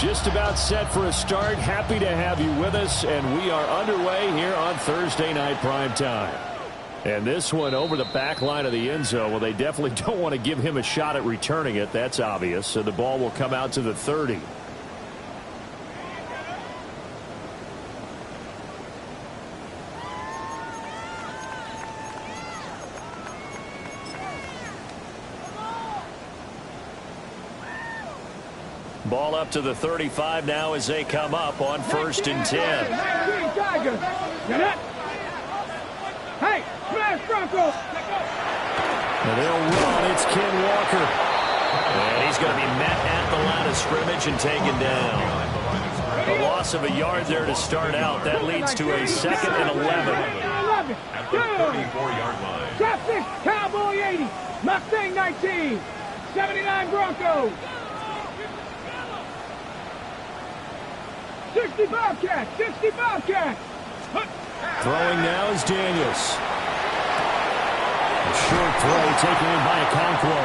Just about set for a start. Happy to have you with us, and we are underway here on Thursday Night Primetime. And this one over the back line of the end zone. Well, they definitely don't want to give him a shot at returning it. That's obvious. So the ball will come out to the 30. Ball up to the 35 now as they come up on 1st and 10. Hey, smash Bronco! And they'll run. It's Ken Walker. And he's going to be met at the line of scrimmage and taken down. A loss of a yard there to start out. That leads to a 2nd and 11. At the 34-yard line. Traffic, Cowboy 80, Mustang 19, 79 Broncos. 60 Bobcats, 60 Bobcats. Throwing now is Daniels. A short throw taken in by Okonkwo.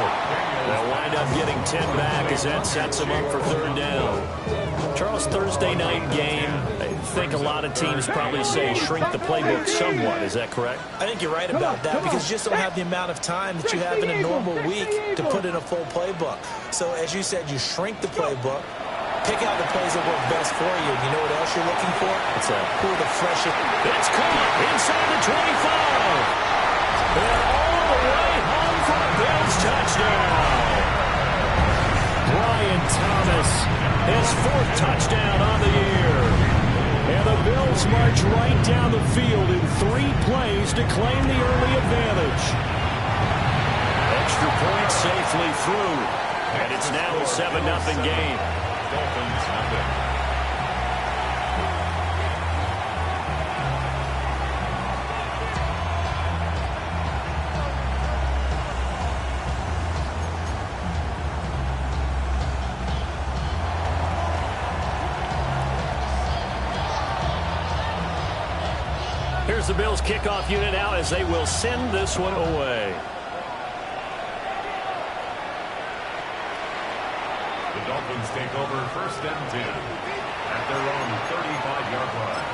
They'll wind up getting 10 back as that sets them up for 3rd down. Charles, Thursday night game, I think a lot of teams probably say shrink the playbook somewhat. Is that correct? I think you're right about that because you just don't have the amount of time that you have in a normal week to put in a full playbook. So as you said, you shrink the playbook. Pick out the plays that work best for you. You know what else you're looking for? What's that? Who are the freshest? It's caught inside the 25. And all the way home for a Bills touchdown. Brian Thomas, his 4th touchdown on the year. And the Bills march right down the field in 3 plays to claim the early advantage. Extra point safely through. And it's now a 7-0 game. Dolphins have it. Here's the Bills kickoff unit out as they will send this one away. The Dolphins take over 1st and 10 at their own 35-yard line.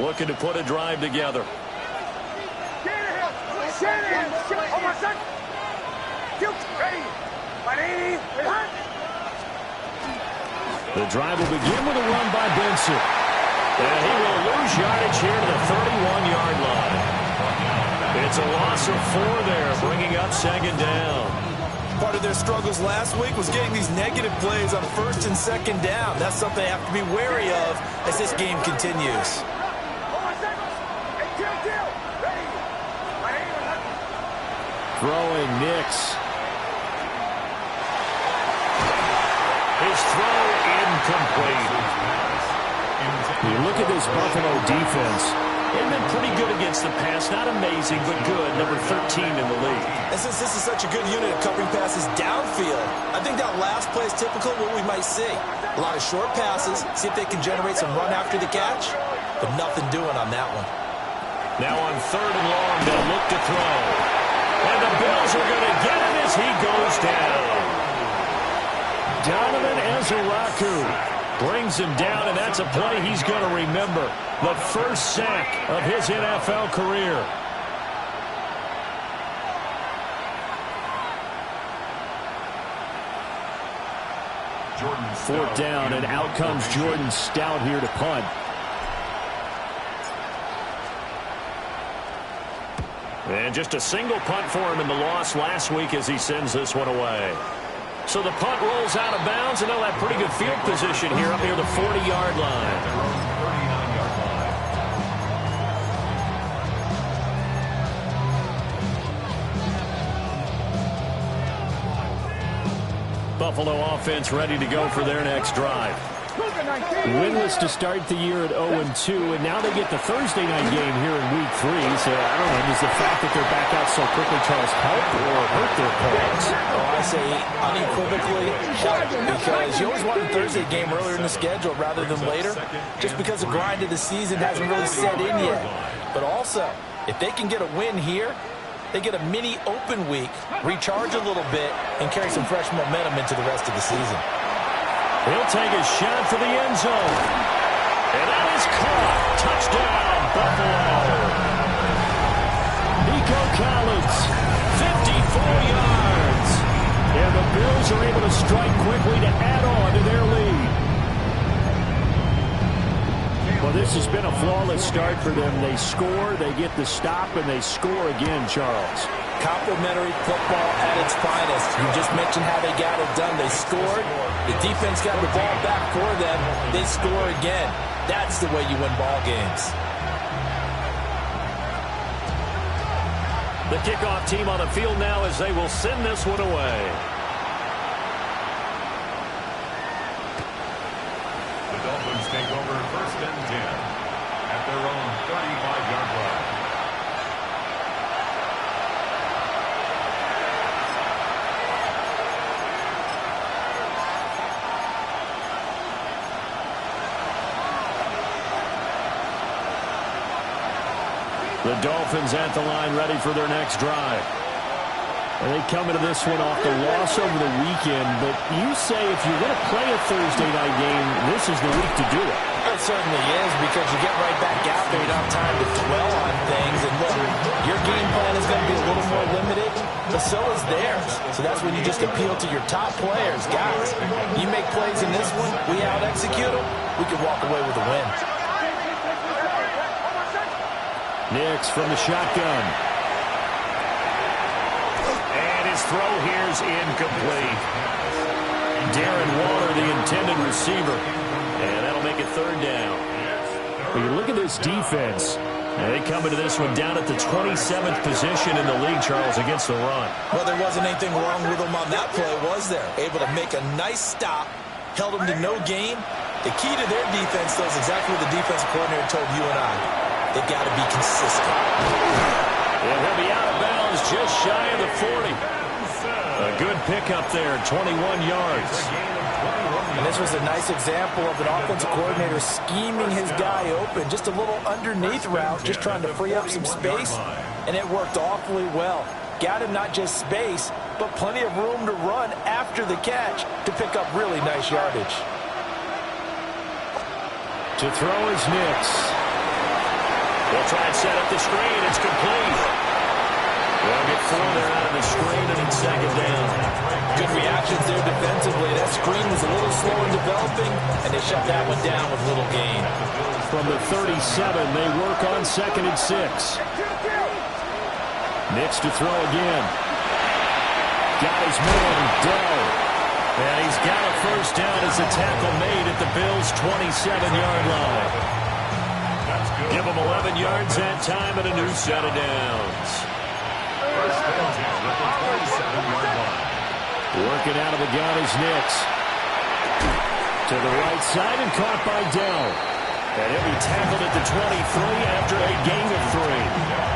Looking to put a drive together. Shanahan, oh my son! Ready! 180, The drive will begin with a run by Benson. And he will lose yardage here to the 31-yard line. It's a loss of 4 there, bringing up 2nd down. Part of their struggles last week was getting these negative plays on 1st and 2nd down. That's something they have to be wary of as this game continues. Throwing Nix. His throw incomplete. You look at this Buffalo defense. They've been pretty good against the pass. Not amazing, but good. Number 13 in the league. And since this is such a good unit of covering passes downfield, I think that last play is typical of what we might see. A lot of short passes, see if they can generate some run after the catch, but nothing doing on that one. Now on 3rd and long, they'll look to throw. And the Bills are going to get him as he goes down. Donovan Ezeraku brings him down, and that's a play he's going to remember. The first sack of his NFL career. Jordan 4th down, and out comes Jordan Stout here to punt. And just a single punt for him in the loss last week as he sends this one away. So the punt rolls out of bounds, and they'll have pretty good field position here up near the 40-yard line. 39-yard line. Buffalo offense ready to go for their next drive. Winless to start the year at 0-2, and now they get the Thursday night game here in Week 3. So, I don't know, does the fact that they're back out so quickly, Charles, help or hurt their cause? Oh, I say unequivocally help, because you always want a Thursday game earlier in the schedule rather than later, just because the grind of the season hasn't really set in yet. But also, if they can get a win here, they get a mini open week, recharge a little bit, and carry some fresh momentum into the rest of the season. He'll take a shot for the end zone. And that is caught. Touchdown, Buffalo. Nico Collins, 54 yards. And the Bills are able to strike quickly to add on to their lead. Well, this has been a flawless start for them. They score, they get the stop, and they score again, Charles. Complimentary football at its finest. You just mentioned how they got it done. They scored. The defense got the ball back for them. They score again. That's the way you win ball games. The kickoff team on the field now as they will send this one away. The Dolphins take over 1st and 10 at their own 35-yard line. The Dolphins at the line, ready for their next drive. And they come into this one off the loss over the weekend, but you say if you're going to play a Thursday night game, this is the week to do it. It certainly is, because you get right back out there. You don't have time to dwell on things. And look, your game plan is going to be a little more limited, but so is theirs. So that's when you just appeal to your top players. Guys, you make plays in this one, we out-execute them, we can walk away with a win. Nix from the shotgun. And his throw here's incomplete. Darren Waller, the intended receiver. And that'll make it 3rd down. But you look at this defense. They come into this one down at the 27th position in the league, Charles, against the run. Well, there wasn't anything wrong with them on that play, was there? Able to make a nice stop, held them to no gain. The key to their defense, though, is exactly what the defensive coordinator told you and I. They've got to be consistent. And he'll be out of bounds just shy of the 40. A good pickup there, 21 yards. And this was a nice example of an offensive coordinator scheming his guy open. Just a little underneath route, just trying to free up some space. And it worked awfully well. Got him not just space, but plenty of room to run after the catch to pick up really nice yardage. To throw is Nix. They'll try and set up the screen. It's complete. They'll get 4 there out of the screen, and it's 2nd down. Good reactions there defensively. That screen was a little slow in developing, and they shut that one down with little gain. From the 37, they work on 2nd and 6. Nix to throw again. Got his man, Dell. And he's got a 1st down as a tackle made at the Bills' 27-yard line. Give them 11 yards that time and a new set of downs. 1st and 10 at the 27-yard line. Working out of the gun is Nix. To the right side and caught by Dell. And he'll be tackled at the 23 after a gain of 3.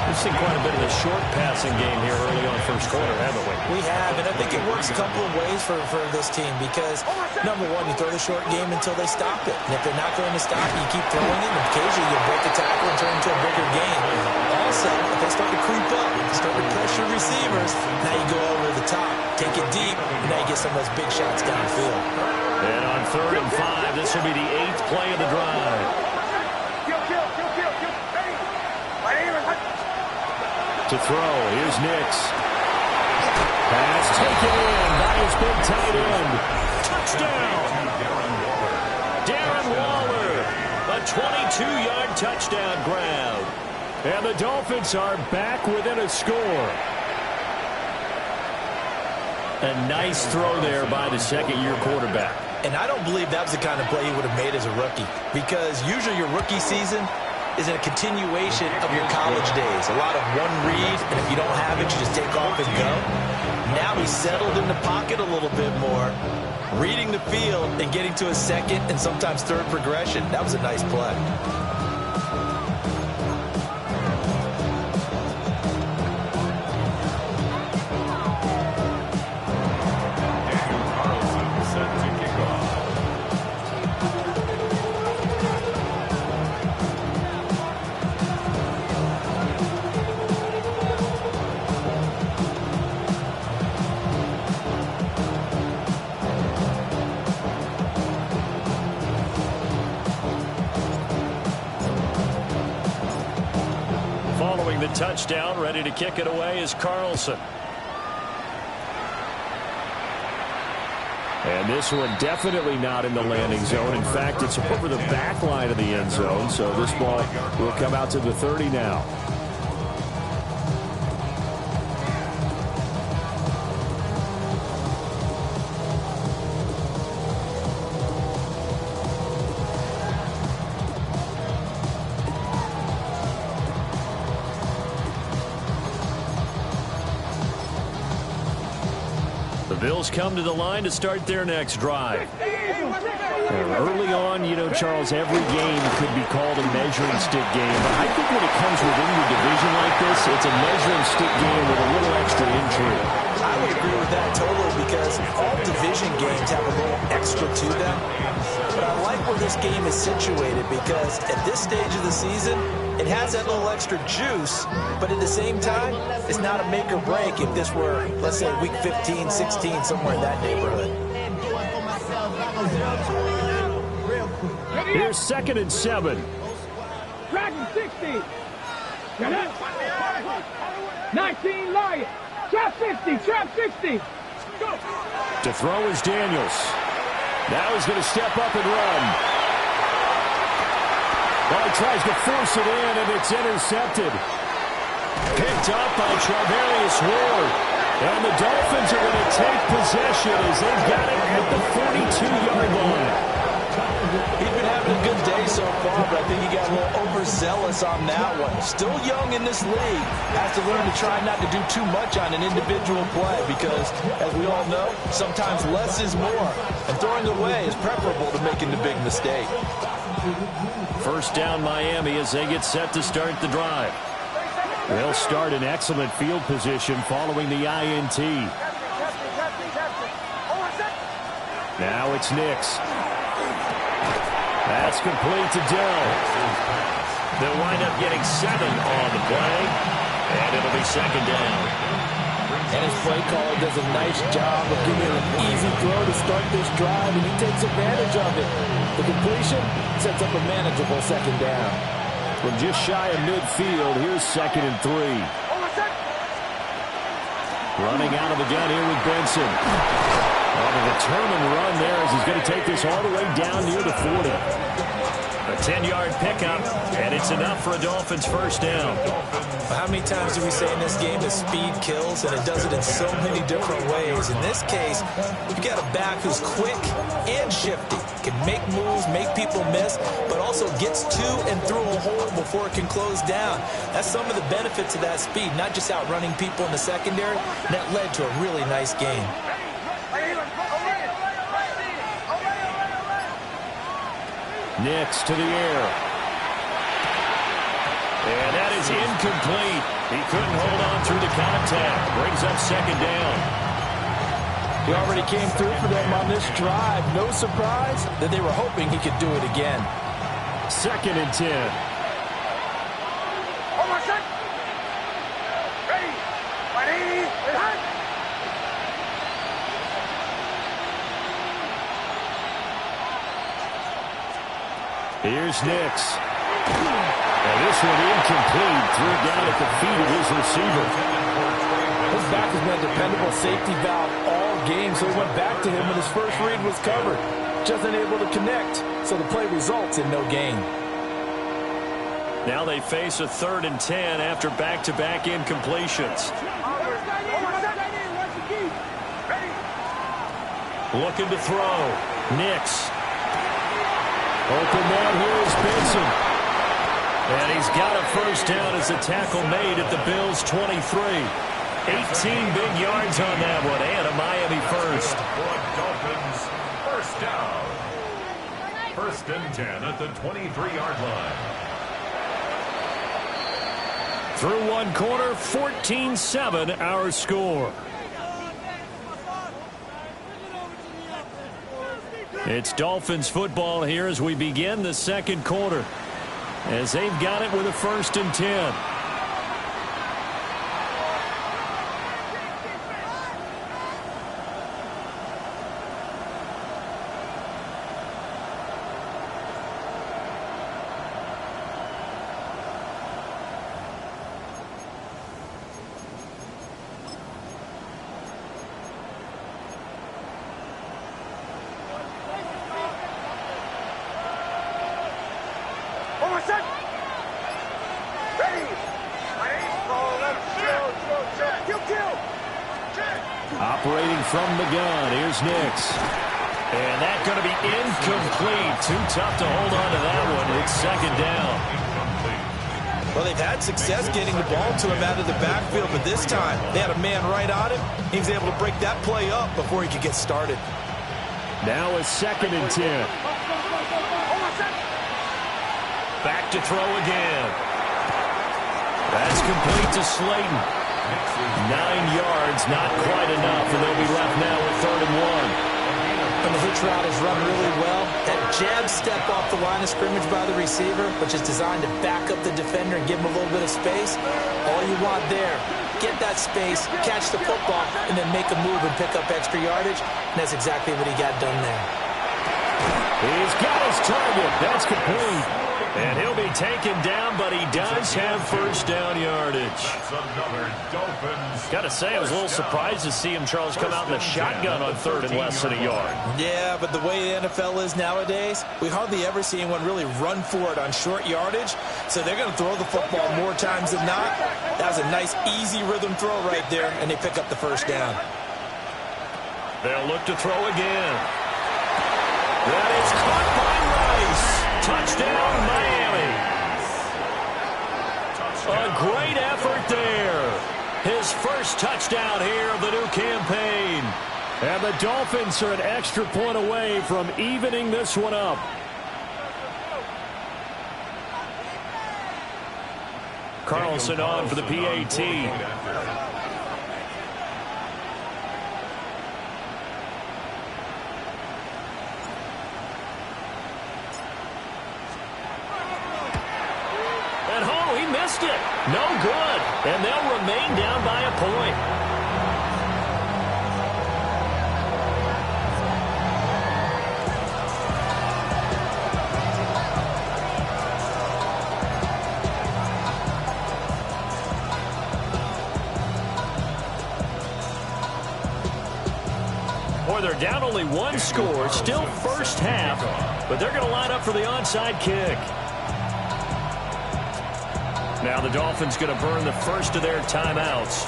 We've seen quite a bit of a short passing game here early on 1st quarter, haven't we? We have, and I think it works a couple of ways for this team because, number one, you throw the short game until they stop it. And if they're not going to stop it, you keep throwing it, and occasionally you'll break a tackle and turn into a bigger game. Also, if they start to creep up, start to pressure receivers, now you go over the top, take it deep, and now you get some of those big shots downfield. And on 3rd and 5, this will be the 8th play of the drive. To throw, here's Nix. Pass taken in by his big tight end. Touchdown! Darren Waller, a 22-yard touchdown grab. And the Dolphins are back within a score. A nice throw there by the 2nd-year quarterback. And I don't believe that was the kind of play he would have made as a rookie, because usually your rookie season is a continuation of your college days. A lot of one read, and if you don't have it, you just take off and go. Now he's settled in the pocket a little bit more, reading the field and getting to a second and sometimes third progression. That was a nice play. Following the touchdown, ready to kick it away is Carlson. And this one definitely not in the landing zone. In fact, it's over the back line of the end zone. So this ball will come out to the 30 now. The Bills come to the line to start their next drive. Early on, you know, Charles, every game could be called a measuring stick game. But I think when it comes within your division like this, it's a measuring stick game with a little extra intrigue. I would agree with that totally because all division games have a little extra to them. But I like where this game is situated because at this stage of the season, it has that little extra juice, but at the same time, it's not a make or break if this were, let's say, week 15, 16, somewhere in that neighborhood. Here's 2nd and 7. Dragon 60. 19 Lion. Trap 60. Trap 60. To throw is Daniels. Now he's going to step up and run. Well, he tries to force it in, and it's intercepted. Picked up by Travarius Ward. And the Dolphins are going to take possession as they've got it at the 42-yard line. He's been having a good day so far, but I think he got a little overzealous on that one. Still young in this league. Has to learn to try not to do too much on an individual play because, as we all know, sometimes less is more. And throwing away is preferable to making the big mistake. First down Miami as they get set to start the drive. They'll start in excellent field position following the INT. Now it's Nix. That's complete to Dell. They'll wind up getting 7 on the play, and it'll be 2nd down. And his play caller does a nice job of giving an easy throw to start this drive, and he takes advantage of it. The completion sets up a manageable 2nd down. From just shy of midfield, here's 2nd and 3. Running out of the gun here with Benson. Well, the determined run there as he's going to take this all the way down near the 40. A 10-yard pickup, and it's enough for a Dolphins first down. How many times do we say in this game that speed kills, and it does it in so many different ways? In this case, we've got a back who's quick and shifty, can make moves, make people miss, but also gets to and through a hole before it can close down. That's some of the benefits of that speed, not just outrunning people in the secondary. That led to a really nice game. Nix to the air. And that is incomplete. He couldn't hold on through the contact. Brings up 2nd down. He already came through for them on this drive. No surprise that they were hoping he could do it again. 2nd and 10. Ready. 180. Here's Nix. And this one incomplete. Threw it down at the feet of his receiver. His back has been a dependable safety valve all game, so he went back to him when his first read was covered. Just unable to connect, so the play results in no gain. Now they face a 3rd and 10 after back-to-back incompletions. Looking to throw. Nix. Open man here is Benson. And he's got a first down as a tackle made at the Bills' 23. 18 big yards on that one, and a Miami first. Dolphins, first down. First and 10 at the 23-yard line. Through one quarter, 14-7 our score. It's Dolphins football here as we begin the second quarter, as they've got it with a first and 10. Operating from the gun, here's Nix. And that's going to be incomplete. Too tough to hold on to that one. It's second down. Well, they've had success getting the ball to him out of the backfield, but this time they had a man right on him. He was able to break that play up before he could get started. Now a second and 10. Back to throw again. That's complete to Slayton. 9 yards, not quite enough, and they'll be left now with 3rd and 1. And the hitch route is run really well. That jab step off the line of scrimmage by the receiver, which is designed to back up the defender and give him a little bit of space. All you want there, get that space, catch the football, and then make a move and pick up extra yardage. And that's exactly what he got done there. He's got his target. That's complete. And he'll be taken down, but he does have first down yardage. That's another Dolphins. Got to say, I was a little surprised to see him, Charles, come out in the shotgun on 3rd and less than a yard. Yeah, but the way the NFL is nowadays, we hardly ever see anyone really run for it on short yardage. So they're going to throw the football more times than not. That was a nice, easy rhythm throw right there, and they pick up the first down. They'll look to throw again. That is caught by Rice. Touchdown, Miami. A great effort there. His first touchdown here of the new campaign. And the Dolphins are an extra point away from evening this one up. Carlson on for the PAT. Missed it. No good. And they'll remain down by a point. Boy, they're down only one score. Still first half. But they're going to line up for the onside kick. Now the Dolphins going to burn the first of their timeouts.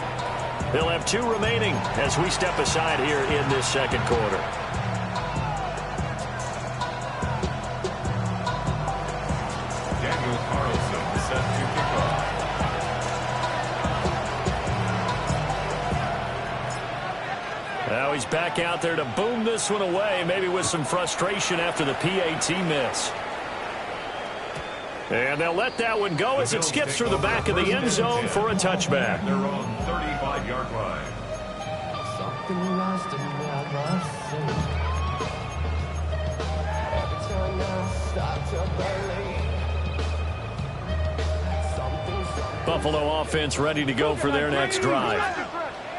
They'll have 2 remaining as we step aside here in this second quarter. Daniel Carlson set to kick off. Now he's back out there to boom this one away, maybe with some frustration after the PAT miss. And they'll let that one go as it skips through the back of the end zone for a touchback. Their own 35-yard line. Buffalo offense ready to go for their next drive.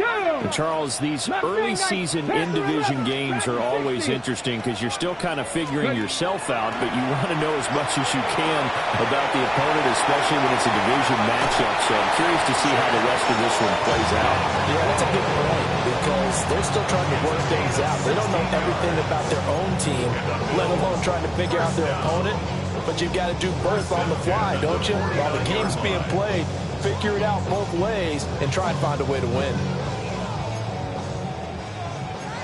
And Charles, these early season in-division games are always interesting because you're still kind of figuring yourself out, but you want to know as much as you can about the opponent, especially when it's a division matchup. So I'm curious to see how the rest of this one plays out. Yeah, that's a good point because they're still trying to work things out. They don't know everything about their own team, let alone trying to figure out their opponent. But you've got to do both on the fly, don't you? While the game's being played, figure it out both ways and try and find a way to win.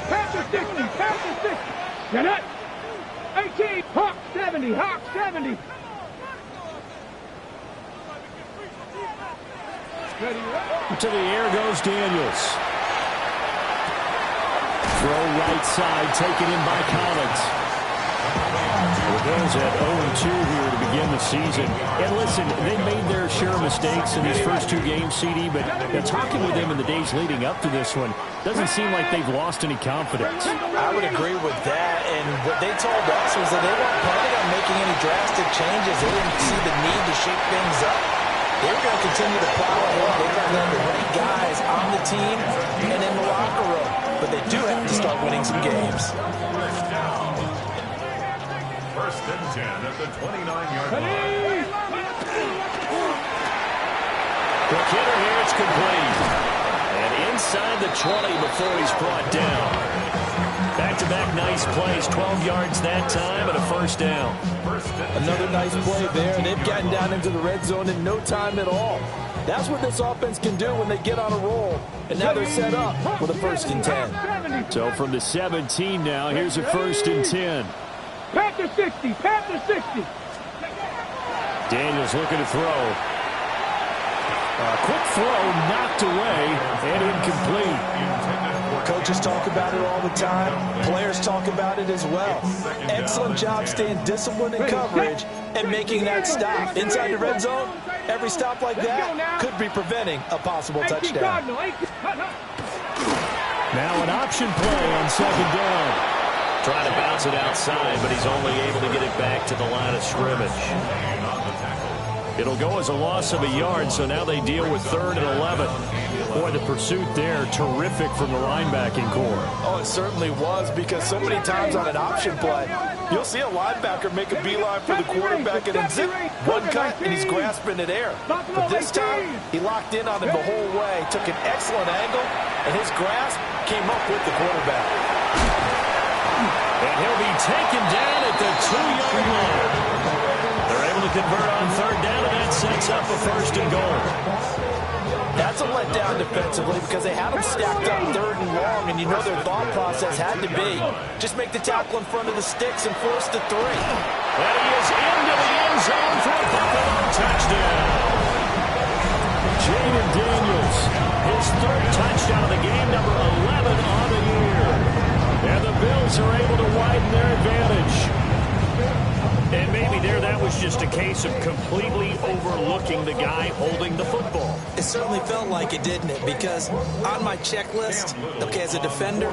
Panther 60, Panther 60. Get it? 18, Hawk 70, Hawk 70. To the air goes Daniels. Throw right side, taken in by Collins. The Bills at 0-2 here to begin the season. And listen, they made their share of mistakes in these first two games, CD, but talking with them in the days leading up to this one, doesn't seem like they've lost any confidence. I would agree with that, and what they told us was that they weren't planning on making any drastic changes. They didn't see the need to shake things up. They were going to continue to plow ahead. They got to have the right guys on the team and in the locker room, but they do have to start winning some games. First and 10 at the 29-yard line. The kidder here, it's complete. And inside the 20 before he's brought down. Back-to-back nice plays, 12 yards that time and a first down. Another nice play there. They've gotten down into the red zone in no time at all. That's what this offense can do when they get on a roll. And now they're set up with a first and 10. So from the 17 now, here's a first and 10. Panther 60, Panther 60. Daniels looking to throw. Quick throw, knocked away, and incomplete. Coaches talk about it all the time. Players talk about it as well. Excellent job staying disciplined in coverage and making that stop. Inside the red zone, every stop like that could be preventing a possible touchdown. Now an option play on second down. Trying to bounce it outside, but he's only able to get it back to the line of scrimmage. It'll go as a loss of a yard, so now they deal with 3rd and 11. Boy, the pursuit there, terrific from the linebacking core. Oh, it certainly was, because so many times on an option play, you'll see a linebacker make a beeline for the quarterback and then zip, one cut, and he's grasping at air. But this time, he locked in on him the whole way, took an excellent angle, and his grasp came up with the quarterback. And he'll be taken down at the 2-yard line. They're able to convert on 3rd down, and that sets up a first and goal. That's a letdown defensively because they had them stacked up 3rd and long, and you know their thought process had to be just make the tackle in front of the sticks and force the 3. And he is into the end zone for a Buffalo touchdown. Jaden Daniels, his 3rd touchdown of the game, number 11 on the year. And the Bills are able to widen their advantage. And maybe there that was just a case of completely overlooking the guy holding the football. It certainly felt like it, didn't it? Because on my checklist, okay, as a defender,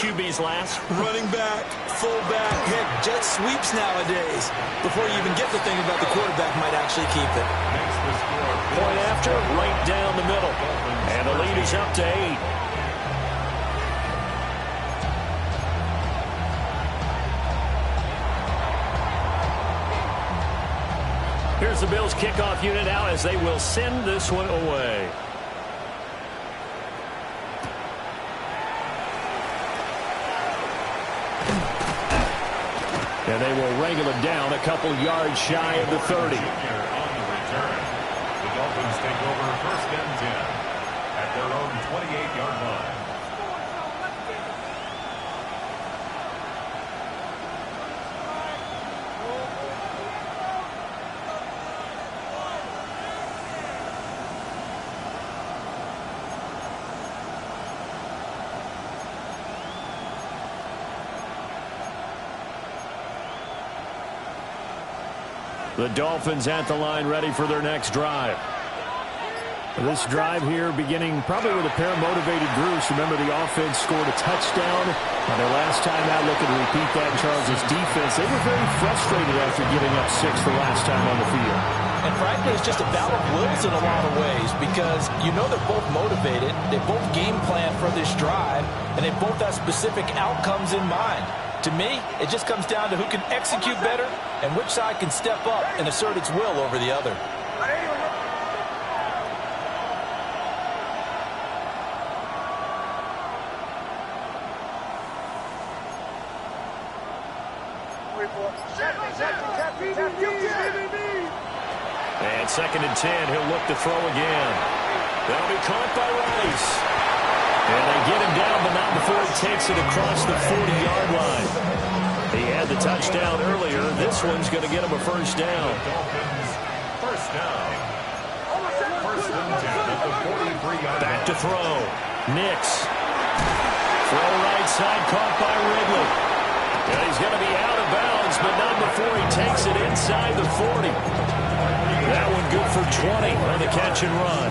QB's last. running back, fullback, heck, jet sweeps nowadays. Before you even get to think about the quarterback might actually keep it. Point after, right down the middle. And the lead is up to 8. Here's the Bills kickoff unit out as they will send this one away. And they will wrangle it down a couple yards shy of the 30. The Dolphins take over 1st and 10 at their own 28-yard line. The Dolphins at the line ready for their next drive. This drive here beginning probably with a pair of motivated groups. Remember, the offense scored a touchdown on their last time out. Looking to repeat that. Charles' defense, they were very frustrated after giving up 6 the last time on the field. And frankly, it's just a battle of wills in a lot of ways because you know they're both motivated, they both game plan for this drive, and they both have specific outcomes in mind. To me, it just comes down to who can execute better and which side can step up and assert its will over the other. And 2nd and 10, he'll look to throw again. That'll be caught by Rice. And they get him down, but not before he takes it across the 40-yard line. He had the touchdown earlier. This one's going to get him a first down. Dolphins, first down. First and 10 at the 43-yard line. Back to throw. Nix. Throw right side, caught by Ridley. And he's going to be out of bounds, but not before he takes it inside the 40. That one good for 20 on the catch and run.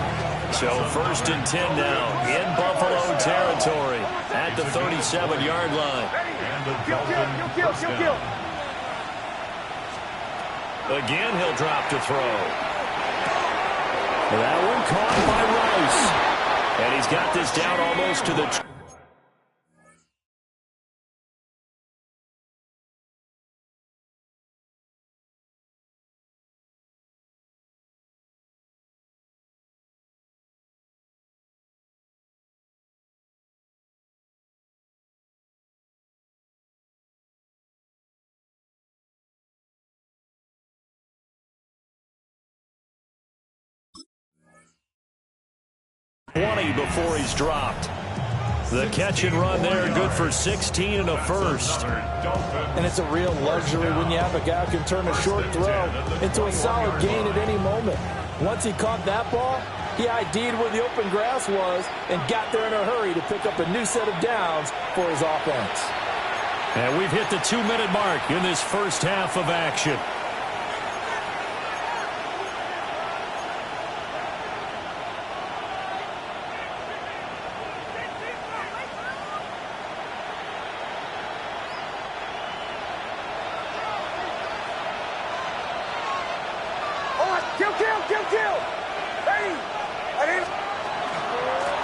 So first and 10 now in Buffalo territory at the 37-yard line. And the Dolphins first down. Again, he'll drop to throw. That one caught by Rice. And he's got this down almost to the... before he's dropped. The catch and run there, good for 16 and a first. And it's a real luxury when you have a guy who can turn a short throw into a solid gain at any moment. Once he caught that ball, he ID'd where the open grass was and got there in a hurry to pick up a new set of downs for his offense. And we've hit the 2-minute mark in this first half of action.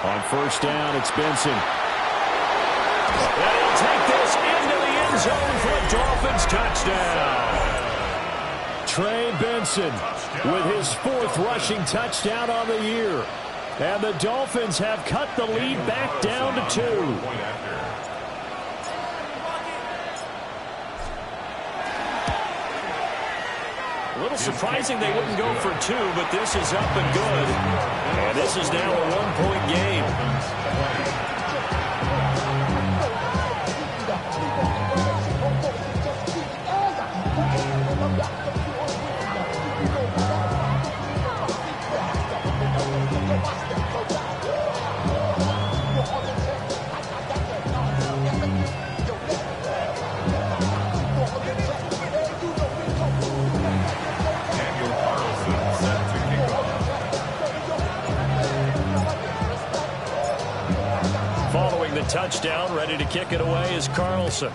On first down, it's Benson. And he'll take this into the end zone for a Dolphins touchdown. Trey Benson with his 4th rushing touchdown on the year. And the Dolphins have cut the lead back down to 2. A little surprising they wouldn't go for 2, but this is up and good. And this is now a 1-point game. Following the touchdown, ready to kick it away is Carlson.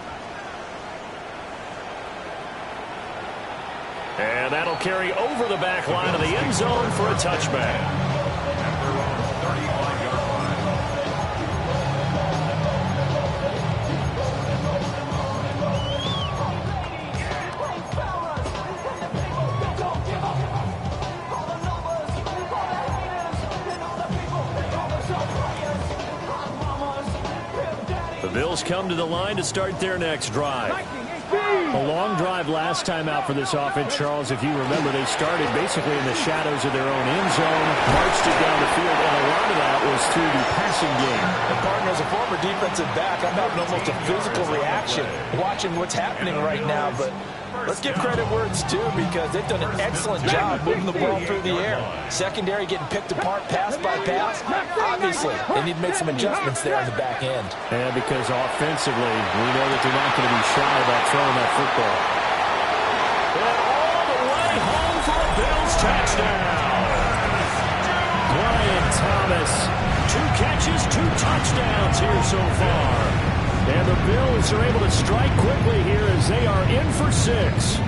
And that'll carry over the back line of the end zone for a touchback. At their own 35-yard line. The Bills come to the line to start their next drive. A long drive last time out for this offense, Charles. If you remember, they started basically in the shadows of their own end zone, marched it down the field, and a lot of that was through the passing game. And partner, as a former defensive back, I'm having almost a physical reaction watching what's happening right now. But let's give credit where it's due, because they've done an excellent job moving the ball through the air. Secondary getting picked apart pass by pass. Obviously, they need to make some adjustments there on the back end. And because offensively, we know that they're not going to be shy about throwing that football. And all the way home for a Bills touchdown. Brian Thomas, 2 catches, 2 touchdowns here so far. And the Bills are able to strike quickly here as they are in for 6.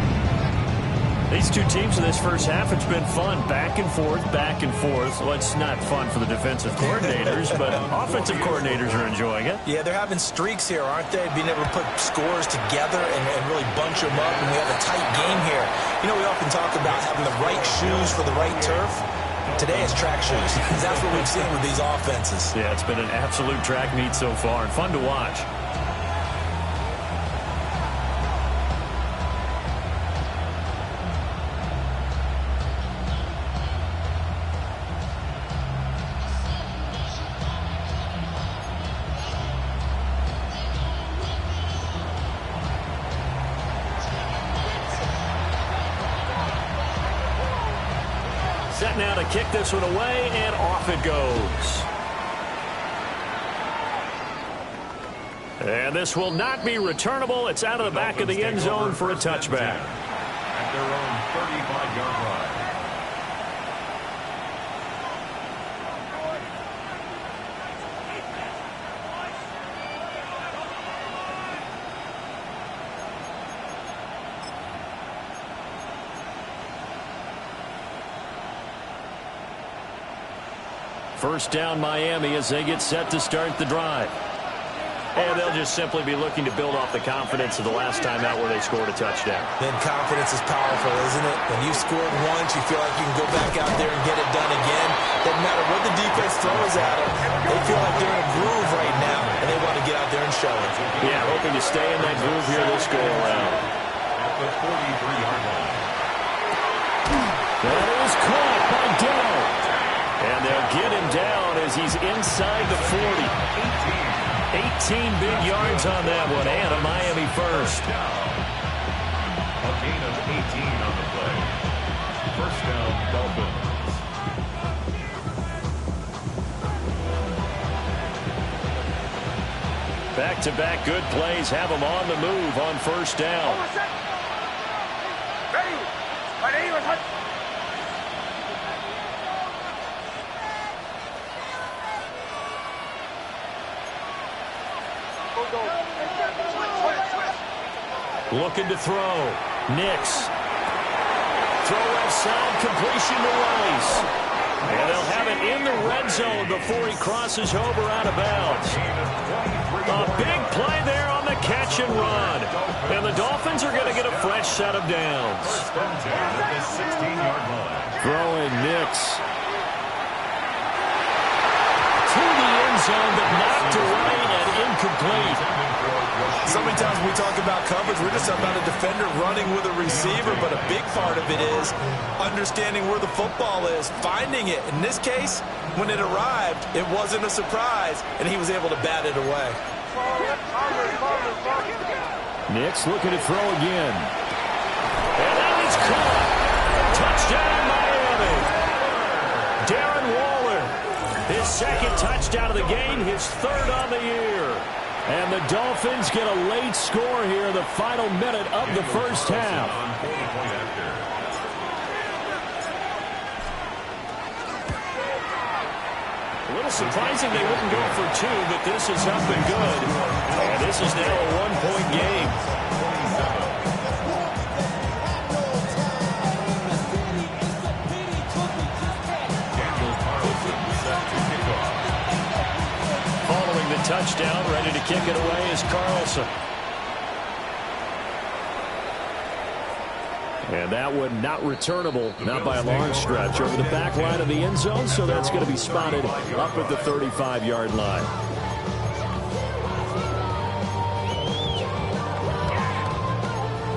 These two teams in this first half, it's been fun. Back and forth, back and forth. Well, it's not fun for the defensive coordinators, but offensive coordinators are enjoying it. Yeah, they're having streaks here, aren't they? Being able to put scores together and really bunch them up, and we have a tight game here. You know, we often talk about having the right shoes for the right turf. Today it's track shoes. That's what we've seen with these offenses. Yeah, it's been an absolute track meet so far, and fun to watch. Set now to kick this one away, and off it goes. And this will not be returnable. It's out of the back of the end zone for a touchback. At their own 35-yard line. First down, Miami, as they get set to start the drive. And they'll just simply be looking to build off the confidence of the last time out where they scored a touchdown. Then confidence is powerful, isn't it? When you've scored once, you feel like you can go back out there and get it done again. Doesn't matter what the defense throws at them. They feel like they're in a groove right now, and they want to get out there and show it. Yeah, hoping to stay in that groove here this go-around. At the 43-yard line. That is caught by Dell. And they'll get him down as he's inside the 40. 18 big yards on that one, and a Miami first. A gain of 18 on the play. First down, Dolphins. Back-to-back good plays have them on the move on first down. Looking to throw. Nix. Throw left side, completion to Rice. And they'll have it in the red zone before he crosses over out of bounds. A big play there on the catch and run. And the Dolphins are going to get a fresh set of downs. First and 10 at the 16-yard line. Throwing Nix. To the end zone, but knocked away and incomplete. So many times when we talk about coverage, we're just about a defender running with a receiver, but a big part of it is understanding where the football is, finding it. In this case, when it arrived, it wasn't a surprise, and he was able to bat it away. Nix looking to throw again. And that is caught. Touchdown, Miami. Darren Waller, his second touchdown of the game, his third on the year. And the Dolphins get a late score here in the final minute of the first half. A little surprising they wouldn't go for two, but this is up and good. And this is now a one-point game. Touchdown, ready to kick it away is Carlson. And that one not returnable, not by a long stretch, over the back line of the end zone, so that's going to be spotted up at the 35-yard line.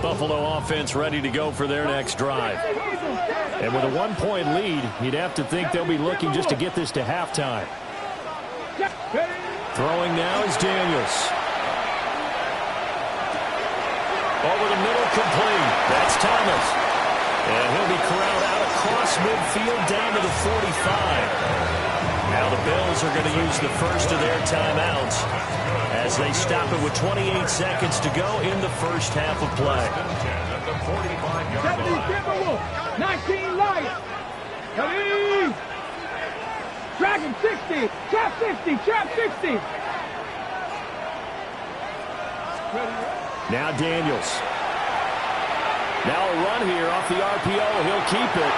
Buffalo offense ready to go for their next drive. And with a one-point lead, you'd have to think they'll be looking just to get this to halftime. Throwing now is Daniels. Over the middle, complete. That's Thomas. And he'll be corralled out across midfield down to the 45. Now the Bills are going to use the first of their timeouts as they stop it with 28 seconds to go in the first half of play. 19 Lions. Ready? Dragon 60, trap 60, trap 60. Now Daniels. Now a run here off the RPO. He'll keep it.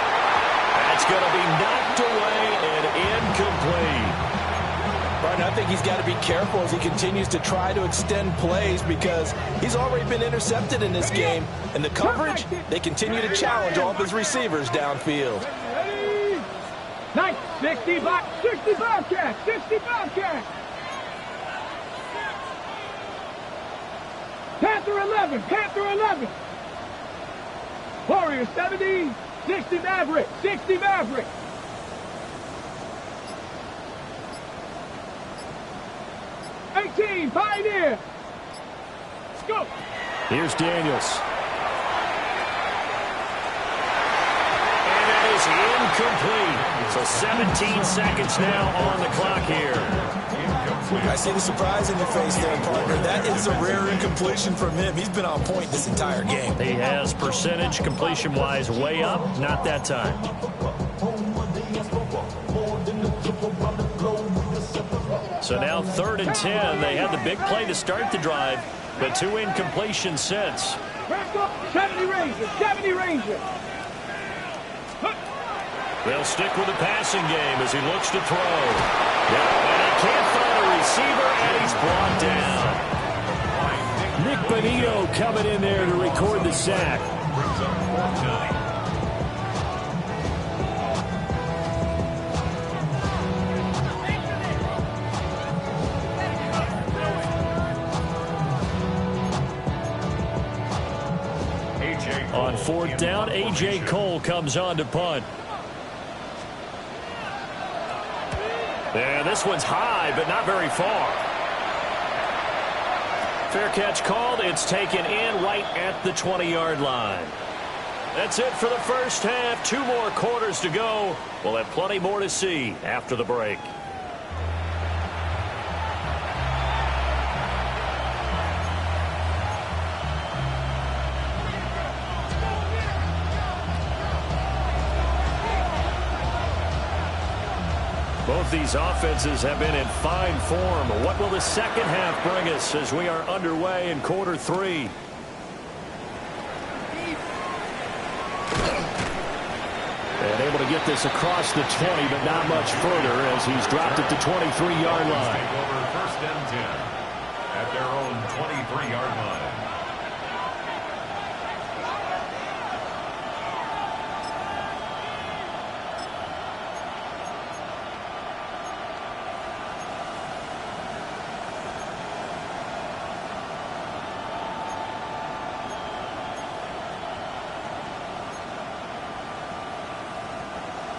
That's going to be knocked away and incomplete. Right, I think he's got to be careful as he continues to try to extend plays because he's already been intercepted in this game. And the coverage, they continue to challenge all of his receivers downfield. 60 Bobcat, 60 Bobcat. Panther 11, Panther 11. Warrior 70, 60 Maverick, 60 Maverick. Pioneer. Let's go. Here's Daniels. And that is is incomplete. So 17 seconds now on the clock here. I see the surprise in your face there, partner. That is a rare incompletion from him. He's been on point this entire game. He has percentage completion-wise way up. Not that time. So now 3rd and 10. They had the big play to start the drive, but 2 incompletions since. Back up, 70 Rangers, 70 Rangers. They'll stick with the passing game as he looks to throw. Yeah, and he can't find a receiver, and he's brought down. Nick Bonito coming in there to record the sack. On 4th down, A.J. Cole comes on to punt. Yeah, this one's high, but not very far. Fair catch called. It's taken in right at the 20-yard line. That's it for the first half. 2 more quarters to go. We'll have plenty more to see after the break. Both these offenses have been in fine form. What will the second half bring us as we are underway in quarter 3? And able to get this across the 20, but not much further as he's dropped it to 23-yard line. Take over 1st and 10 at their own 23-yard line.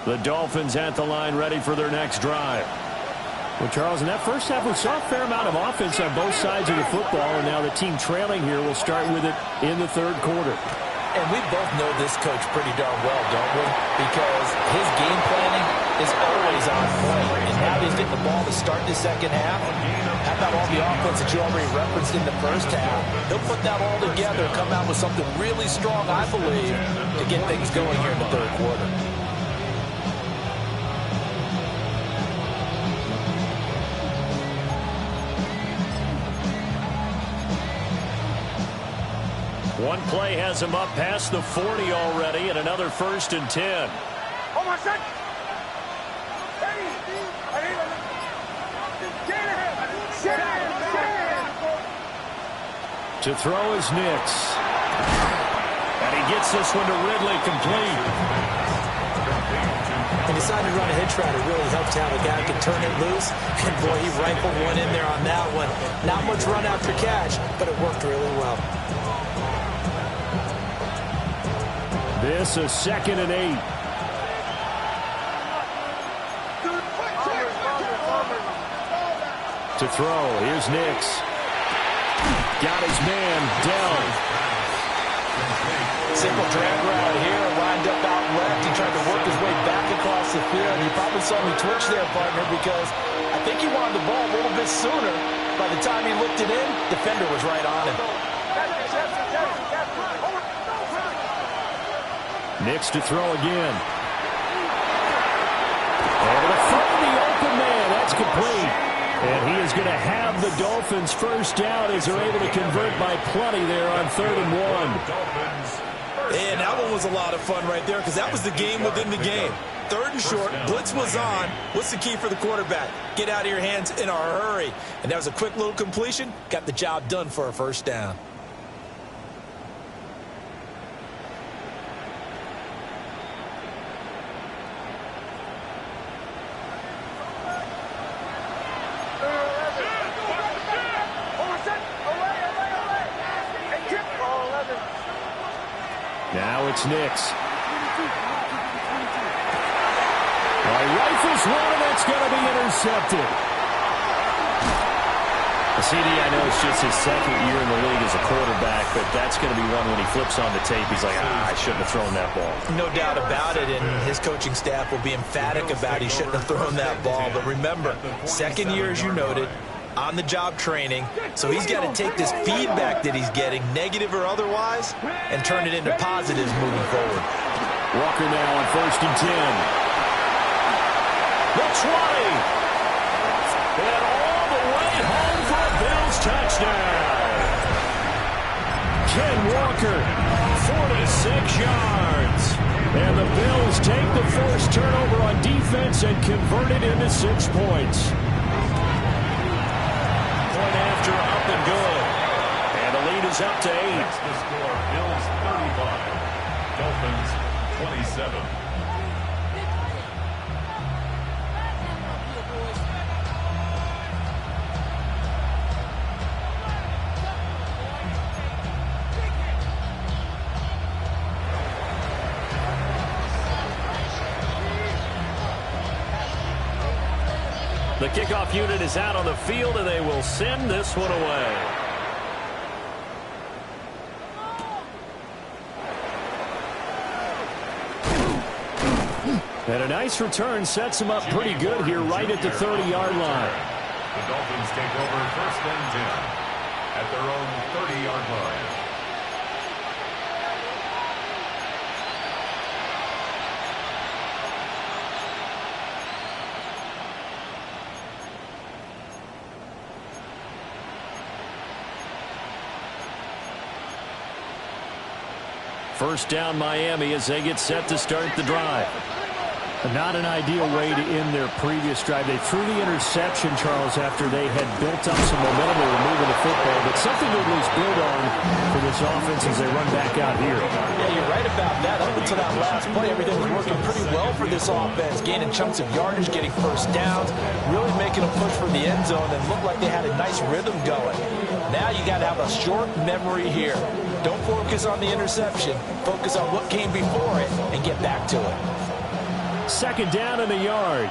The Dolphins at the line ready for their next drive. Well, Charles, in that first half, we saw a fair amount of offense on both sides of the football, and now the team trailing here will start with it in the 3rd quarter. And we both know this coach pretty darn well, don't we? Because his game planning is always on point. And now he's getting the ball to start the second half. How about all the offense that you already referenced in the first half? He'll put that all together and come out with something really strong, I believe, to get things going here in the 3rd quarter. One play has him up past the 40 already, and another 1st and 10. To throw is Nix. And he gets this one to Ridley complete. He decided to run a hitch route. It really helped to have a guy who can turn it loose. And, boy, he rifled one in there on that one. Not much run after catch, but it worked really well. This is 2nd and 8. To throw, here's Nix. Got his man, Dell. Simple drag route here, lined up out left. He tried to work his way back across the field. You probably saw me twitch there, partner, because I think he wanted the ball a little bit sooner. By the time he looked it in, defender was right on him. Nix to throw again. Over the front of the open man. That's complete. And he is going to have the Dolphins first down as they're able to convert by plenty there on 3rd and 1. And that one was a lot of fun right there because that was the game within the game. 3rd and short, blitz was on. What's the key for the quarterback? Get out of your hands in a hurry. And that was a quick little completion. Got the job done for a first down. Now it's Nix. Rifles one, and that's going to be intercepted. CD, I know it's just his second year in the league as a quarterback, but that's going to be one when he flips on the tape. He's like, I shouldn't have thrown that ball. No doubt about it, and his coaching staff will be emphatic about he shouldn't have thrown that ball. But remember, second year, as you noted, on-the-job training, so he's got to take this feedback that he's getting, negative or otherwise, and turn it into positives moving forward. Walker now on 1st and 10. The 20. And all the way home for a Bills touchdown. Ken Walker, 46 yards. And the Bills take the first turnover on defense and convert it into 6 points. Point after, up and good. And the lead is up to 8. That's the score. Bills 35. Dolphins 27. The kickoff unit is out on the field, and they will send this one away. And a nice return sets him up pretty good here right at the 30-yard line. The Dolphins take over 1st and 10 at their own 30-yard line. First down Miami as they get set to start the drive. Not an ideal way to end their previous drive. They threw the interception, Charles, after they had built up some momentum and were moving the football, but something to at least build on for this offense as they run back out here. Yeah, you're right about that. Up until that last play, everything was working pretty well for this offense, gaining chunks of yardage, getting first downs, really making a push for the end zone, and looked like they had a nice rhythm going. Now you got to have a short memory here. Don't focus on the interception. Focus on what came before it and get back to it. Second down in the yard.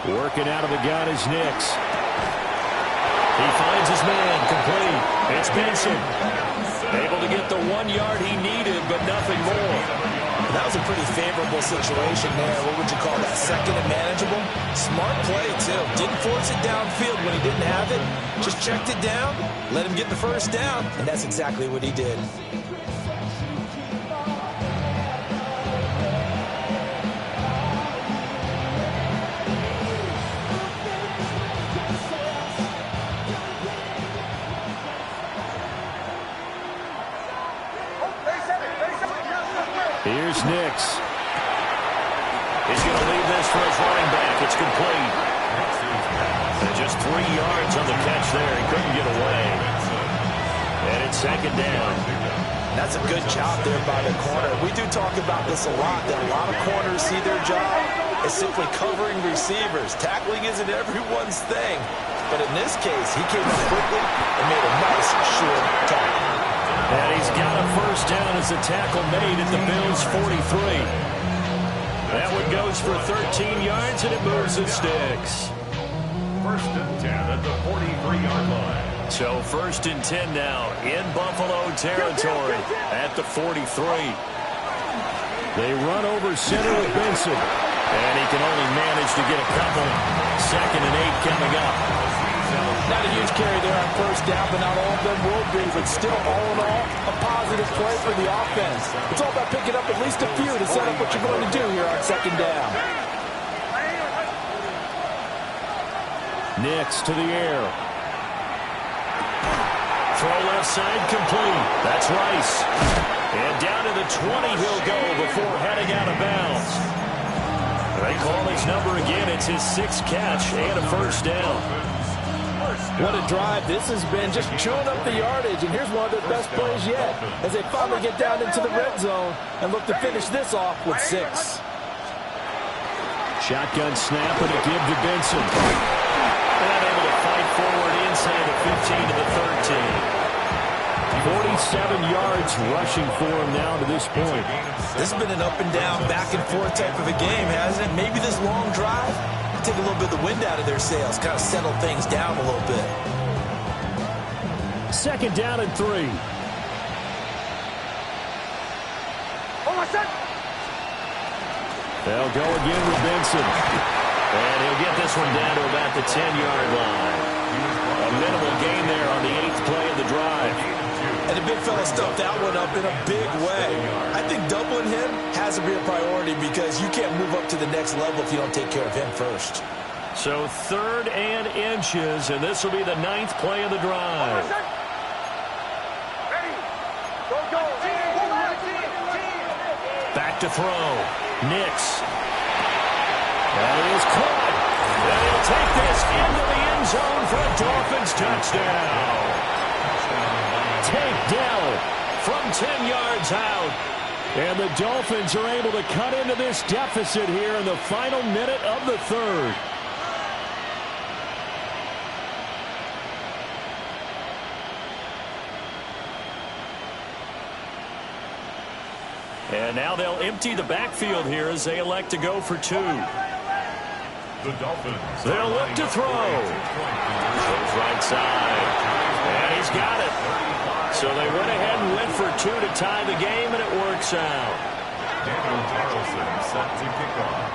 Working out of the gun is Nix. He finds his man, complete. It's Benson. Able to get the 1 yard he needed, but nothing more. That was a pretty favorable situation there. What would you call that? Second and manageable? Smart play, too. Didn't force it downfield when he didn't have it. Just checked it down, let him get the first down, and that's exactly what he did. Here's Nix. He's going to leave this for his running back. It's complete. And just 3 yards on the catch there. He couldn't get away. And it's second down. That's a good job there by the corner. We do talk about this a lot, that a lot of corners see their job as simply covering receivers. Tackling isn't everyone's thing. But in this case, he came up quickly and made a nice short tackle. And he's got a first down as the tackle made at the Bills' 43. That one goes for 13 yards, and it moves the sticks. 1st and 10 at the 43-yard line. So 1st and 10 now in Buffalo territory at the 43. They run over center with Benson. And he can only manage to get a couple. 2nd and 8 coming up. Not a huge carry there on first down, but not all of them will be. But still, all in all, a positive play for the offense. It's all about picking up at least a few to set up what you're going to do here on second down. Nix to the air. Throw left side complete. That's Rice. And down to the 20 he'll go before heading out of bounds. They call his number again. It's his 6th catch and a first down. What a drive this has been, just chewing up the yardage. And here's one of their best plays yet as they finally get down into the red zone and look to finish this off with 6. Shotgun snap and a give to Benson. And able to fight forward inside the 15 to the 13. 47 yards rushing for him now to this point. This has been an up and down, back and forth type of a game, hasn't it? Maybe this long drive take a little bit of the wind out of their sails, kind of settle things down a little bit. Second down and 3. They'll go again with Benson. And he'll get this one down to about the 10-yard line. A minimal gain there on the 8th play of the drive. And the big fella stuffed that one up in a big way. I think doubling him has to be a priority because you can't move up to the next level if you don't take care of him first. So 3rd and inches, and this will be the 9th play of the drive. Back to throw. Nix. That is caught. And he'll take this into the end zone for a Dolphins touchdown. Takedown from 10 yards out. And the Dolphins are able to cut into this deficit here in the final minute of the 3rd. And now they'll empty the backfield here as they elect to go for 2. The Dolphins. They'll look to throw. Goes right side. And he's got it. So they went ahead and went for 2 to tie the game, and it works out. Daniel Carlson set to kick off.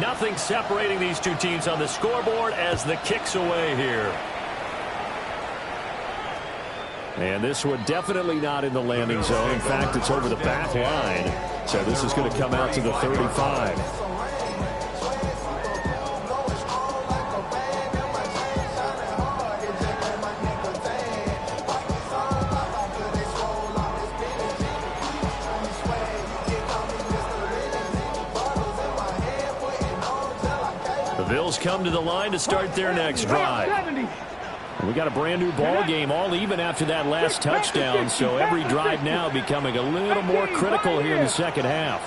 Nothing separating these two teams on the scoreboard as the kick's away here. And this one definitely not in the landing zone. In fact, it's over the back line. So this is going to come out to the 35. The Bills come to the line to start their next drive. We got a brand new ball game, all even after that last touchdown, so every drive now becoming a little more critical here in the second half.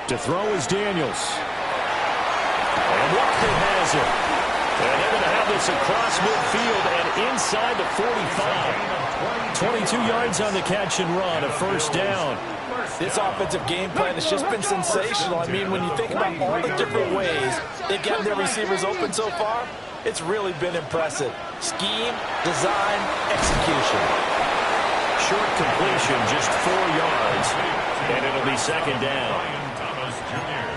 To throw is Daniels. And Walker has it. And they're going to have this across midfield and inside the 45. 22 yards on the catch and run, a first down. This offensive game plan has just been sensational. I mean, when you think about all the different ways they've gotten their receivers open so far, it's really been impressive. Scheme, design, execution. Short completion, just 4 yards, and it'll be second down. Brian Thomas Jr.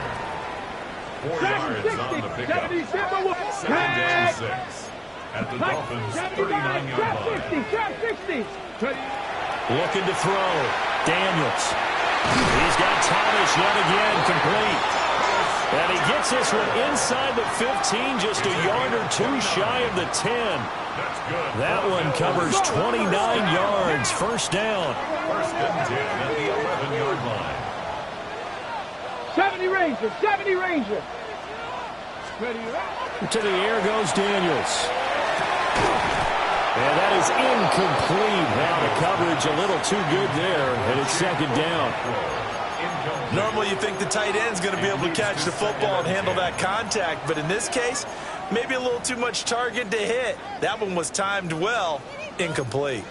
4 yards on the pickup. Second down 6 at the Dolphins' 39-yard line. Looking to throw. Daniels. He's got Thomas yet again complete. And he gets this one inside the 15, just a yard or 2 shy of the 10. That one covers 29 yards. First down. First and 10 at the 11-yard line. 70 Rangers, 70 Rangers. To the air goes Daniels. And that is incomplete. Now the coverage a little too good there, and it's second down. Normally you think the tight end's going to be able to catch the football and handle that contact, but in this case, maybe a little too much target to hit. That one was timed well, incomplete.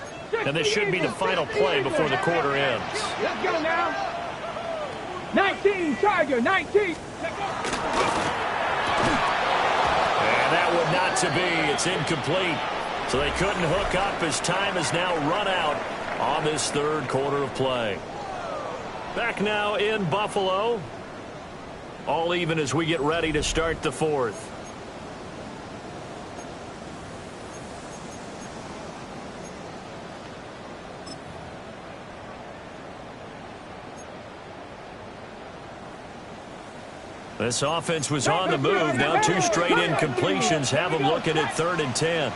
And this should be the final play before the quarter ends. Let's go now. 19, Tiger, 19. And that one not to be. It's incomplete. So they couldn't hook up as time has now run out on this third quarter of play. Back now in Buffalo. All even as we get ready to start the fourth. This offense was on the move. Now 2 straight incompletions have them looking at 3rd and 10.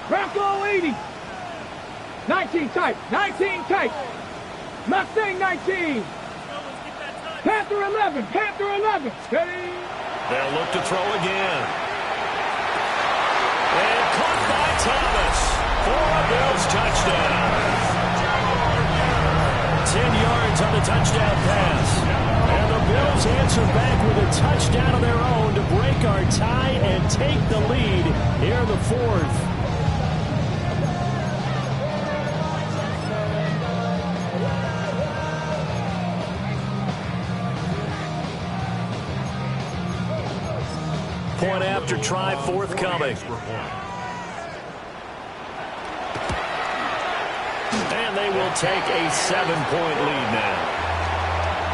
Bronco 80. 19 type. 19 type. Mustang 19. Panther 11. Panther 11. Steady. They'll look to throw again. And caught by Thomas for a Bills touchdown. 10 yards on the touchdown pass. And the Bills answer back with a touchdown of their own to break our tie and take the lead here in the fourth. Point after try forthcoming. And they will take a 7-point lead now.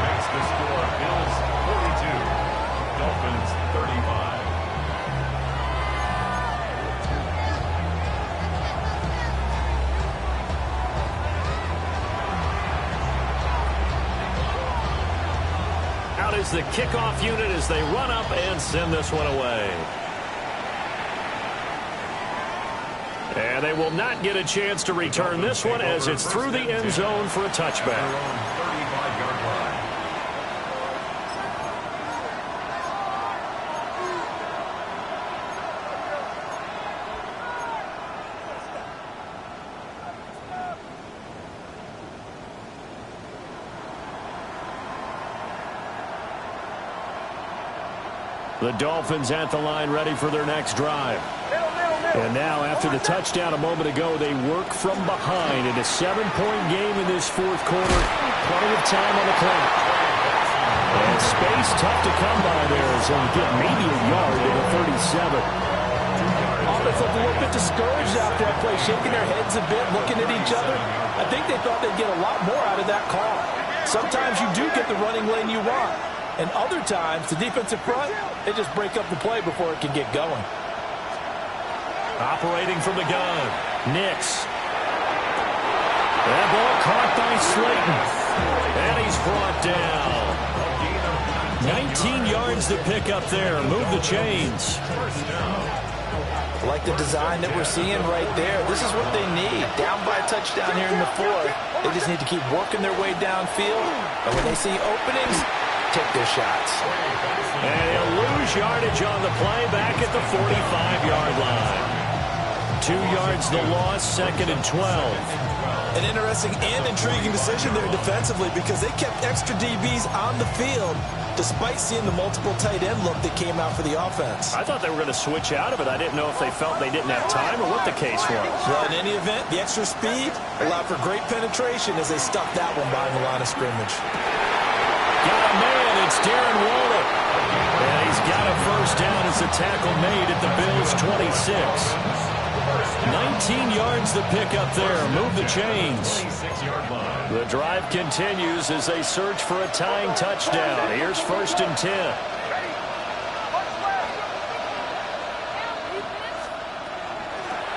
Makes the score Bills 42, Dolphins 35. Out is the kickoff unit as they run up and send this one away. And they will not get a chance to return this one as it's through the end zone for a touchback. 35-yard line. The Dolphins at the line ready for their next drive. And now after the touchdown a moment ago, they work from behind in a 7-point game in this fourth quarter. Plenty of time on the clock. And space tough to come by there as they get maybe a yard to the 37. Offense looked a little bit discouraged after that play, shaking their heads a bit, looking at each other. I think they thought they'd get a lot more out of that call. Sometimes you do get the running lane you want. And other times, the defensive front, they just break up the play before it can get going. Operating from the gun, Nix. That ball caught by Slayton. And he's brought down. 19 yards to pick up there. Move the chains. I like the design that we're seeing right there. This is what they need. Down by a touchdown here in the fourth. They just need to keep working their way downfield. And when they see openings, take their shots. And he'll lose yardage on the play back at the 45-yard line. 2 yards the loss, 2nd and 12. An interesting and intriguing decision there defensively because they kept extra DBs on the field despite seeing the multiple tight end look that came out for the offense. I thought they were going to switch out of it. I didn't know if they felt they didn't have time or what the case was. Well, in any event, the extra speed allowed for great penetration as they stuffed that one behind the line of scrimmage. Got a man, it's Darren Waller. And he's got a first down as the tackle made at the Bills' 26. 19 yards to pick up there. Move the chains. The drive continues as they search for a tying touchdown. Here's 1st and 10.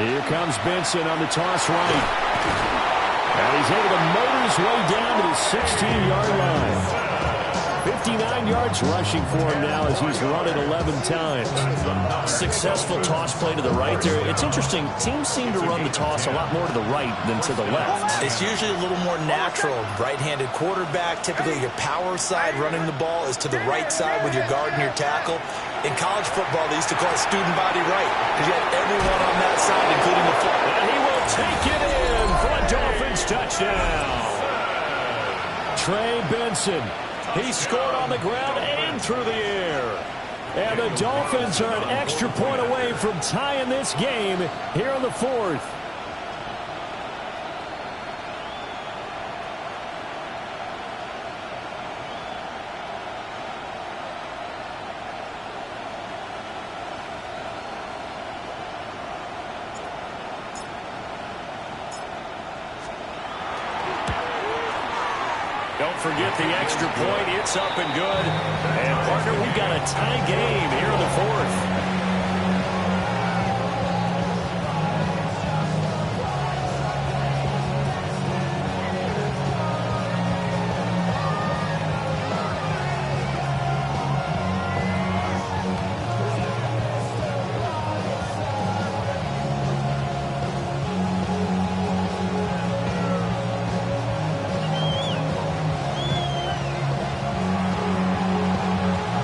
Here comes Benson on the toss right. And he's able to motor his way down to the 16-yard line. 59 yards rushing for him now as he's run it 11 times. Successful toss play to the right there. It's interesting. Teams seem to run the toss a lot more to the right than to the left. It's usually a little more natural. Right-handed quarterback, typically your power side running the ball is to the right side with your guard and your tackle. In college football, they used to call it student body right because you had everyone on that side, including the football. And he will take it in for a Dolphins touchdown. Trey Benson. He scored on the ground and through the air. And the Dolphins are an extra point away from tying this game here in the fourth. Don't forget the extra point. It's up and good. And, partner, we've got a tie game here in the fourth.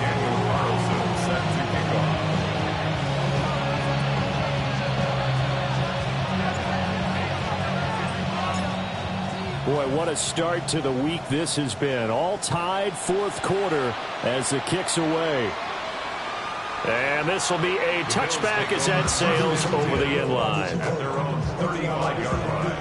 Daniel Carlson set to kick off. Boy, what a start to the week this has been. All tied fourth quarter as the kick's away. And this will be a touchback as that sails over the end line. At their own 35-yard line.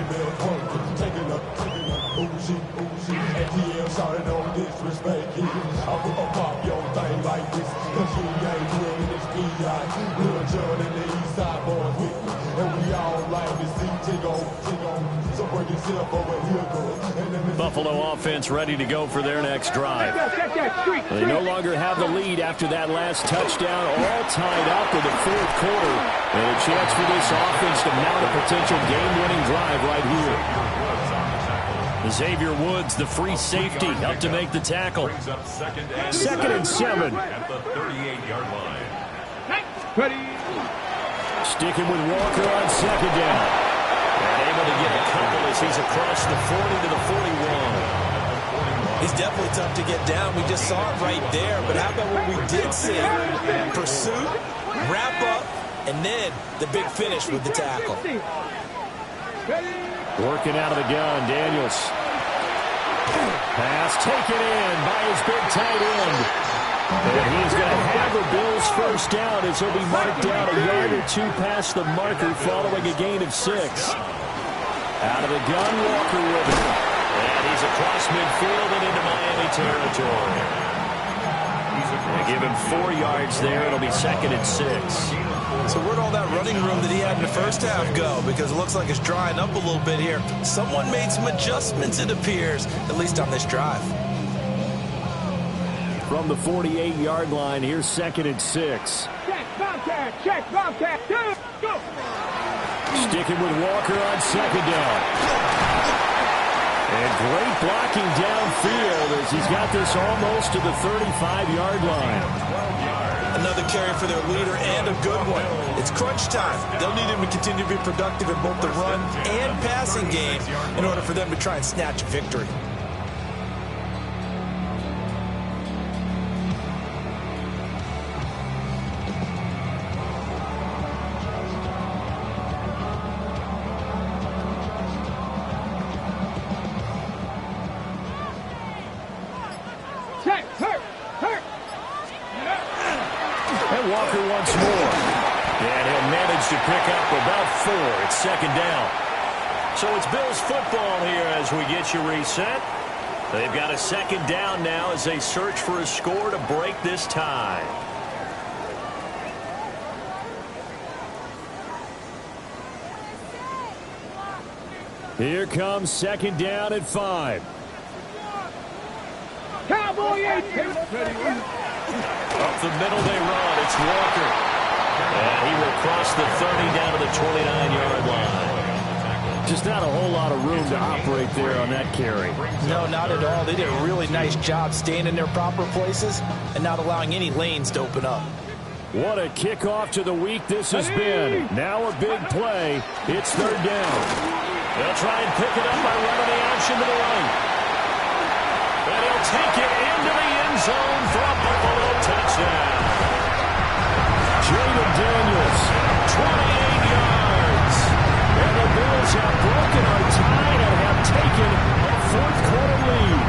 Buffalo offense ready to go for their next drive. They no longer have the lead after that last touchdown, all tied up in the fourth quarter. And a chance for this offense to mount a potential game-winning drive right here. Xavier Woods, the free safety, up to make the tackle. Second and 7. At the 38-yard line. Sticking with Walker on second down. And able to get a couple as he's across the 40 to the 41. He's definitely tough to get down. We just saw it right there. But how about what we did see? Pursuit, wrap up, and then the big finish with the tackle. Working out of the gun, Daniels. Pass taken in by his big tight end. And he's going to have the Bills first down as he'll be marked down a yard or two past the marker following a gain of 6. Out of the gun, Walker with it. And he's across midfield and into Miami territory. They give him 4 yards there. It'll be second and 6. So where'd all that running room that he had in the first half go? Because it looks like it's drying up a little bit here. Someone made some adjustments, it appears, at least on this drive. From the 48-yard line, here's second and 6. Check, Bobcat, go! Sticking with Walker on second down. And great blocking downfield as he's got this almost to the 35-yard line. Another carry for their leader and a good one. It's crunch time. They'll need him to continue to be productive in both the run and passing game in order for them to try and snatch a victory. Walker once more. And he'll manage to pick up about 4. It's second down. So it's Bills football here as we get you reset. They've got a second down now as they search for a score to break this tie. Here comes second down at 5. Cowboy 8. Up the middle they run. It's Walker. And he will cross the 30 down to the 29-yard line. Just not a whole lot of room to operate there on that carry. No, not at all. They did a really nice job staying in their proper places and not allowing any lanes to open up. What a kickoff to the week this has been. Now a big play. It's third down. They'll try and pick it up by running the option to the right. And he'll take it into the end zone for a Buffalo touchdown. Jaden Daniels, 28 yards. And the Bills have broken our tie and have taken a fourth quarter lead.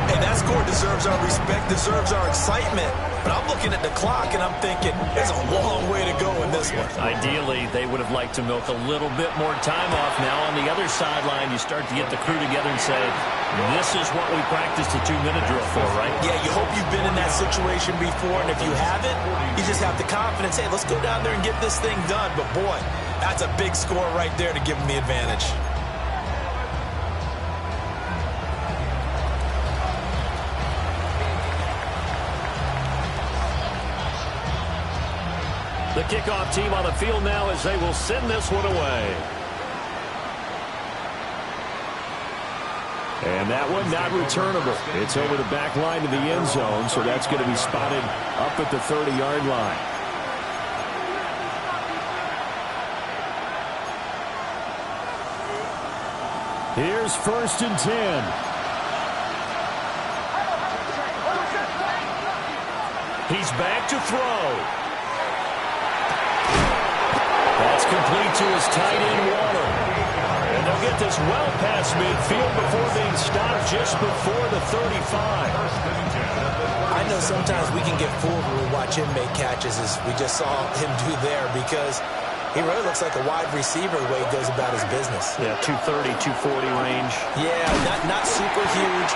Hey, that score deserves our respect, deserves our excitement. But I'm looking at the clock and I'm thinking, there's a long way to go in this one. Ideally, they would have liked to milk a little bit more time off. Now on the other sideline, you start to get the crew together and say, this is what we practiced a 2-minute drill for, right? Yeah, you hope you've been in that situation before, and if you haven't, you just have the confidence, hey, let's go down there and get this thing done. But boy, that's a big score right there to give them the advantage. The kickoff team on the field now as they will send this one away. And that one not returnable. It's over the back line to the end zone, so that's going to be spotted up at the 30-yard line. Here's first and 10. He's back to throw. That's complete to his tight end, Waller. And they'll get this well past midfield before being stopped just before the 35. I know sometimes we can get fooled when we watch him make catches, as we just saw him do there, because he really looks like a wide receiver the way he goes about his business. Yeah, 230, 240 range. Yeah, not super huge.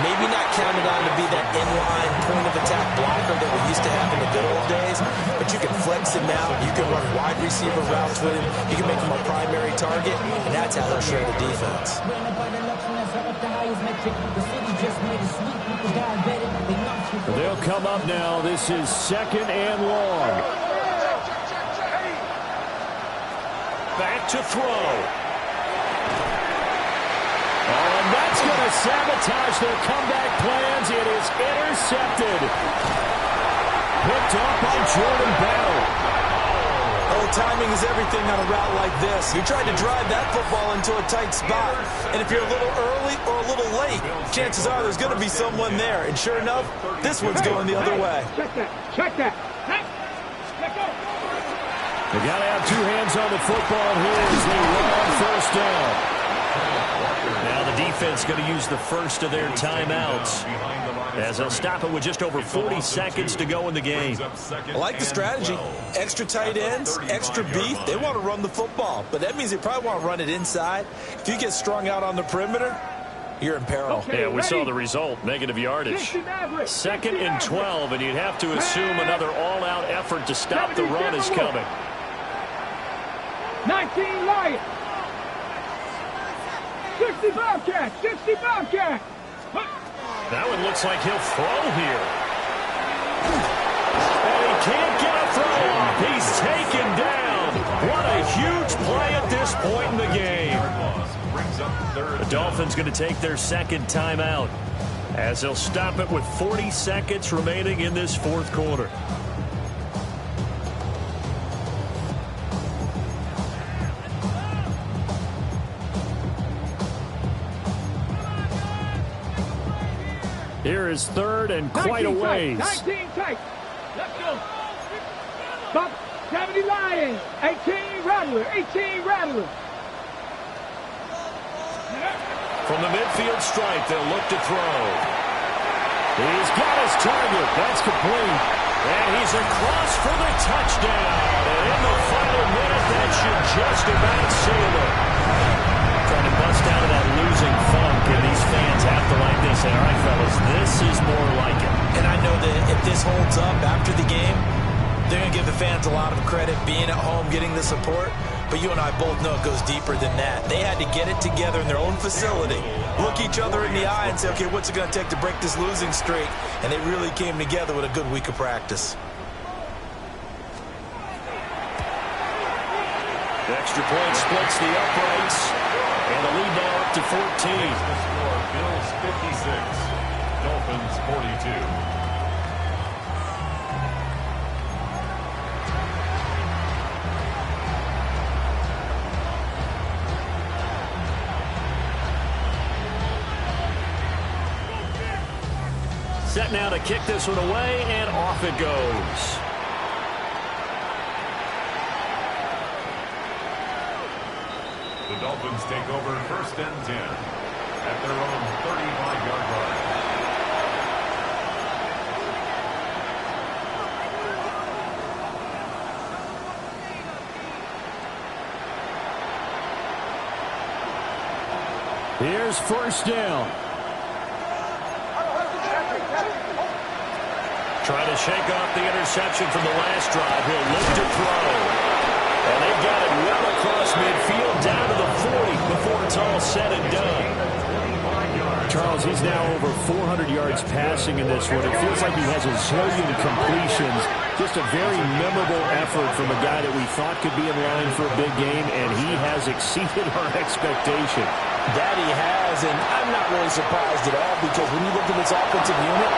Maybe not counted on to be that inline point-of-attack blocker that we used to have in the good old days, but you can flex him out. You can run wide receiver routes with him. You can make him a primary target, and that's how he'll shred the defense. They'll come up now. This is 2nd and long. Back to throw. And that's going to sabotage their comeback plans. It is intercepted. Picked up by Jordan Battle. Oh, timing is everything on a route like this. You tried to drive that football into a tight spot, and if you're a little early or a little late, chances are there's going to be someone there. And sure enough, this one's going the other way. Check that. Check that. They got to have two hands on the football here as they run first down. Now the defense going to use the first of their timeouts as they'll stop it with just over 40 seconds to go in the game. I like the strategy. Extra tight ends, extra beef. They want to run the football, but that means they probably want to run it inside. If you get strung out on the perimeter, you're in peril. Okay, yeah, we saw the result, negative yardage. 2nd and 12, and you'd have to assume another all-out effort to stop the run is coming. 19 Lions. 60 Bobcats. 60 Bobcats. That one looks like he'll throw here. And he can't get a throw off. He's taken down. What a huge play at this point in the game. The Dolphins going to take their second timeout as they'll stop it with 40 seconds remaining in this fourth quarter. Here is 3rd and quite a ways. 19 tight. Let's go. Stop. 70 Lions. 18 Rattler. 18 Rattler. From the midfield stripe, they'll look to throw. He's got his target. That's complete. And he's across for the touchdown. And in the final minute, that should just about seal it. Trying to bust out of that losing funk, and these fans have to like this. Say, all right, fellas, this is more like it. And I know that if this holds up after the game, they're going to give the fans a lot of credit being at home, getting the support. But you and I both know it goes deeper than that. They had to get it together in their own facility, look each other in the eye and say, okay, what's it going to take to break this losing streak? And they really came together with a good week of practice. The extra point splits the uprights, and the lead now up to 14. Bills 56, Dolphins 42. Set now to kick this one away, and off it goes. The Dolphins take over 1st and 10 at their own 35-yard line. Here's 1st down. Trying to shake off the interception from the last drive. He'll look to throw. And they've got it well across midfield down to the 40 before it's all said and done. Charles, he's now over 400 yards passing in this one. It feels like he has a zillion completions. Just a very memorable effort from a guy that we thought could be in line for a big game, and he has exceeded our expectation. That he has, and I'm not really surprised at all, because when you look at this offensive unit,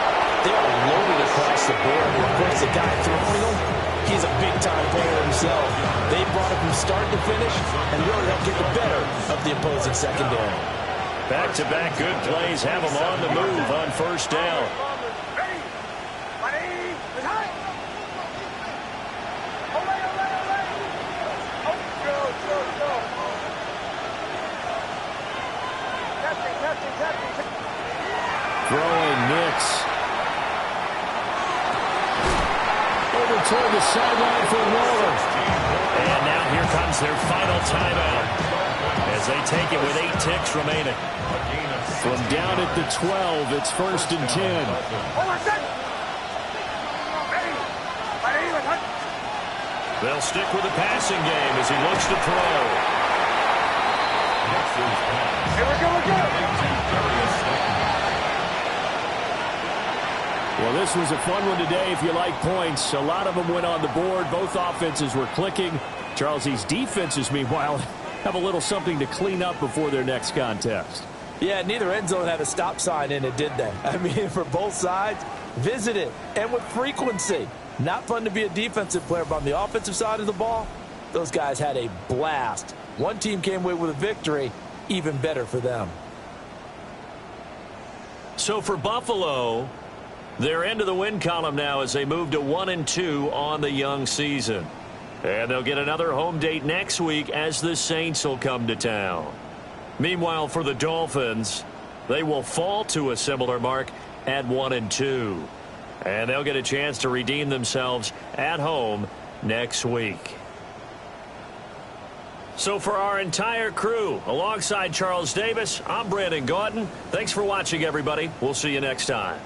they are loaded across the board. And of course, the guy throwing them, he's a big-time player himself. They brought it from start to finish and really helped get the better of the opposing secondary. Back-to-back good plays have them on the move on 1st down. the sideline for Waller. And now here comes their final timeout as they take it with 8 ticks remaining. From down at the 12, it's 1st and 10. They'll stick with the passing game as he looks to throw. Here we go. Well, this was a fun one today if you like points. A lot of them went on the board. Both offenses were clicking. Charles, these defenses, meanwhile, have a little something to clean up before their next contest. Yeah, neither end zone had a stop sign in it, did they? I mean, for both sides, visit it, and with frequency. Not fun to be a defensive player, but on the offensive side of the ball, those guys had a blast. One team came away with a victory, even better for them. So for Buffalo, they're into the win column now as they move to 1-2 on the young season. And they'll get another home date next week as the Saints will come to town. Meanwhile, for the Dolphins, they will fall to a similar mark at 1-2. And they'll get a chance to redeem themselves at home next week. So for our entire crew, alongside Charles Davis, I'm Brandon Gaudin. Thanks for watching, everybody. We'll see you next time.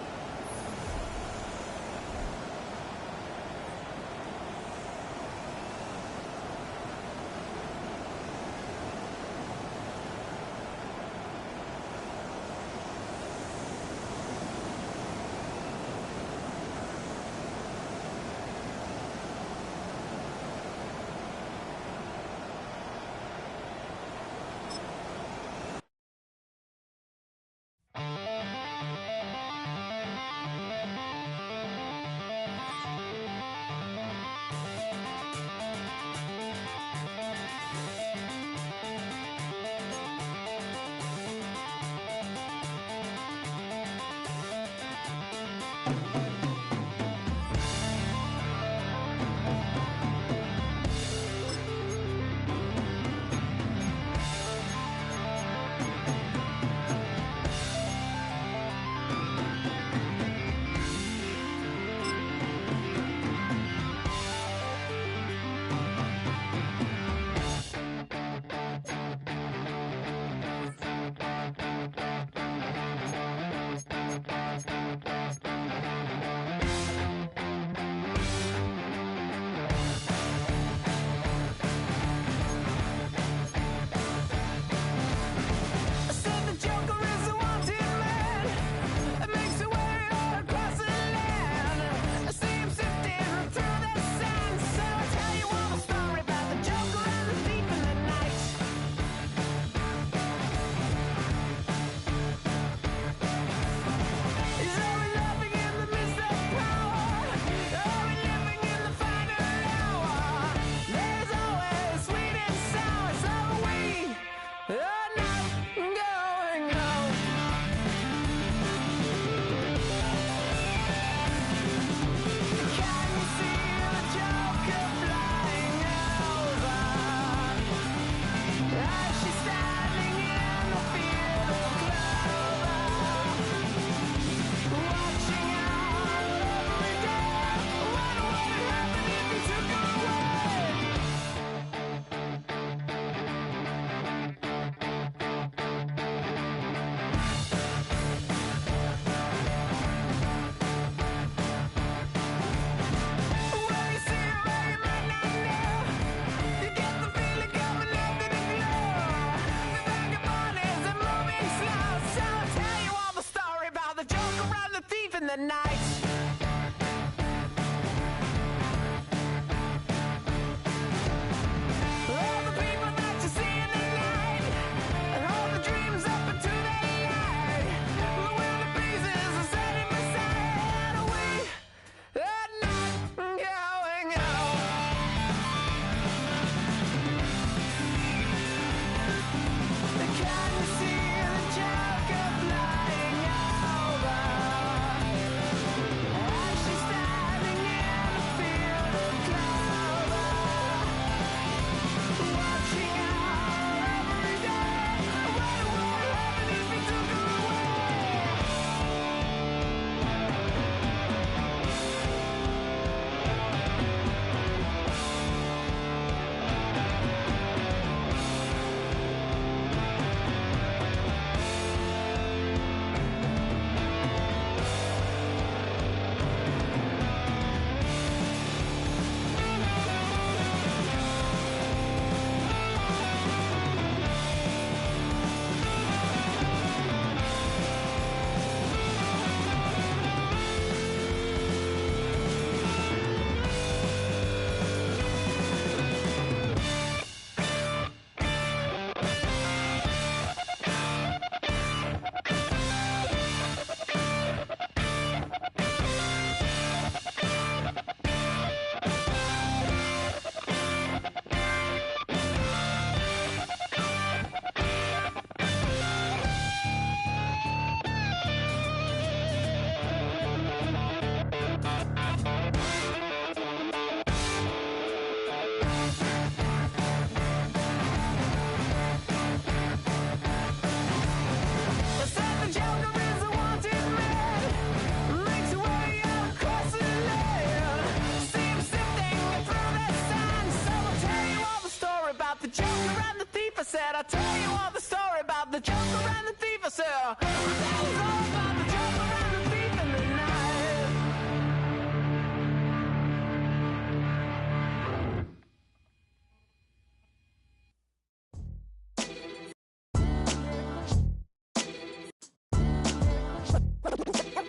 said, I'll tell you all the story about the joker and the thief. I said, that was all about the joker and the thief in the night.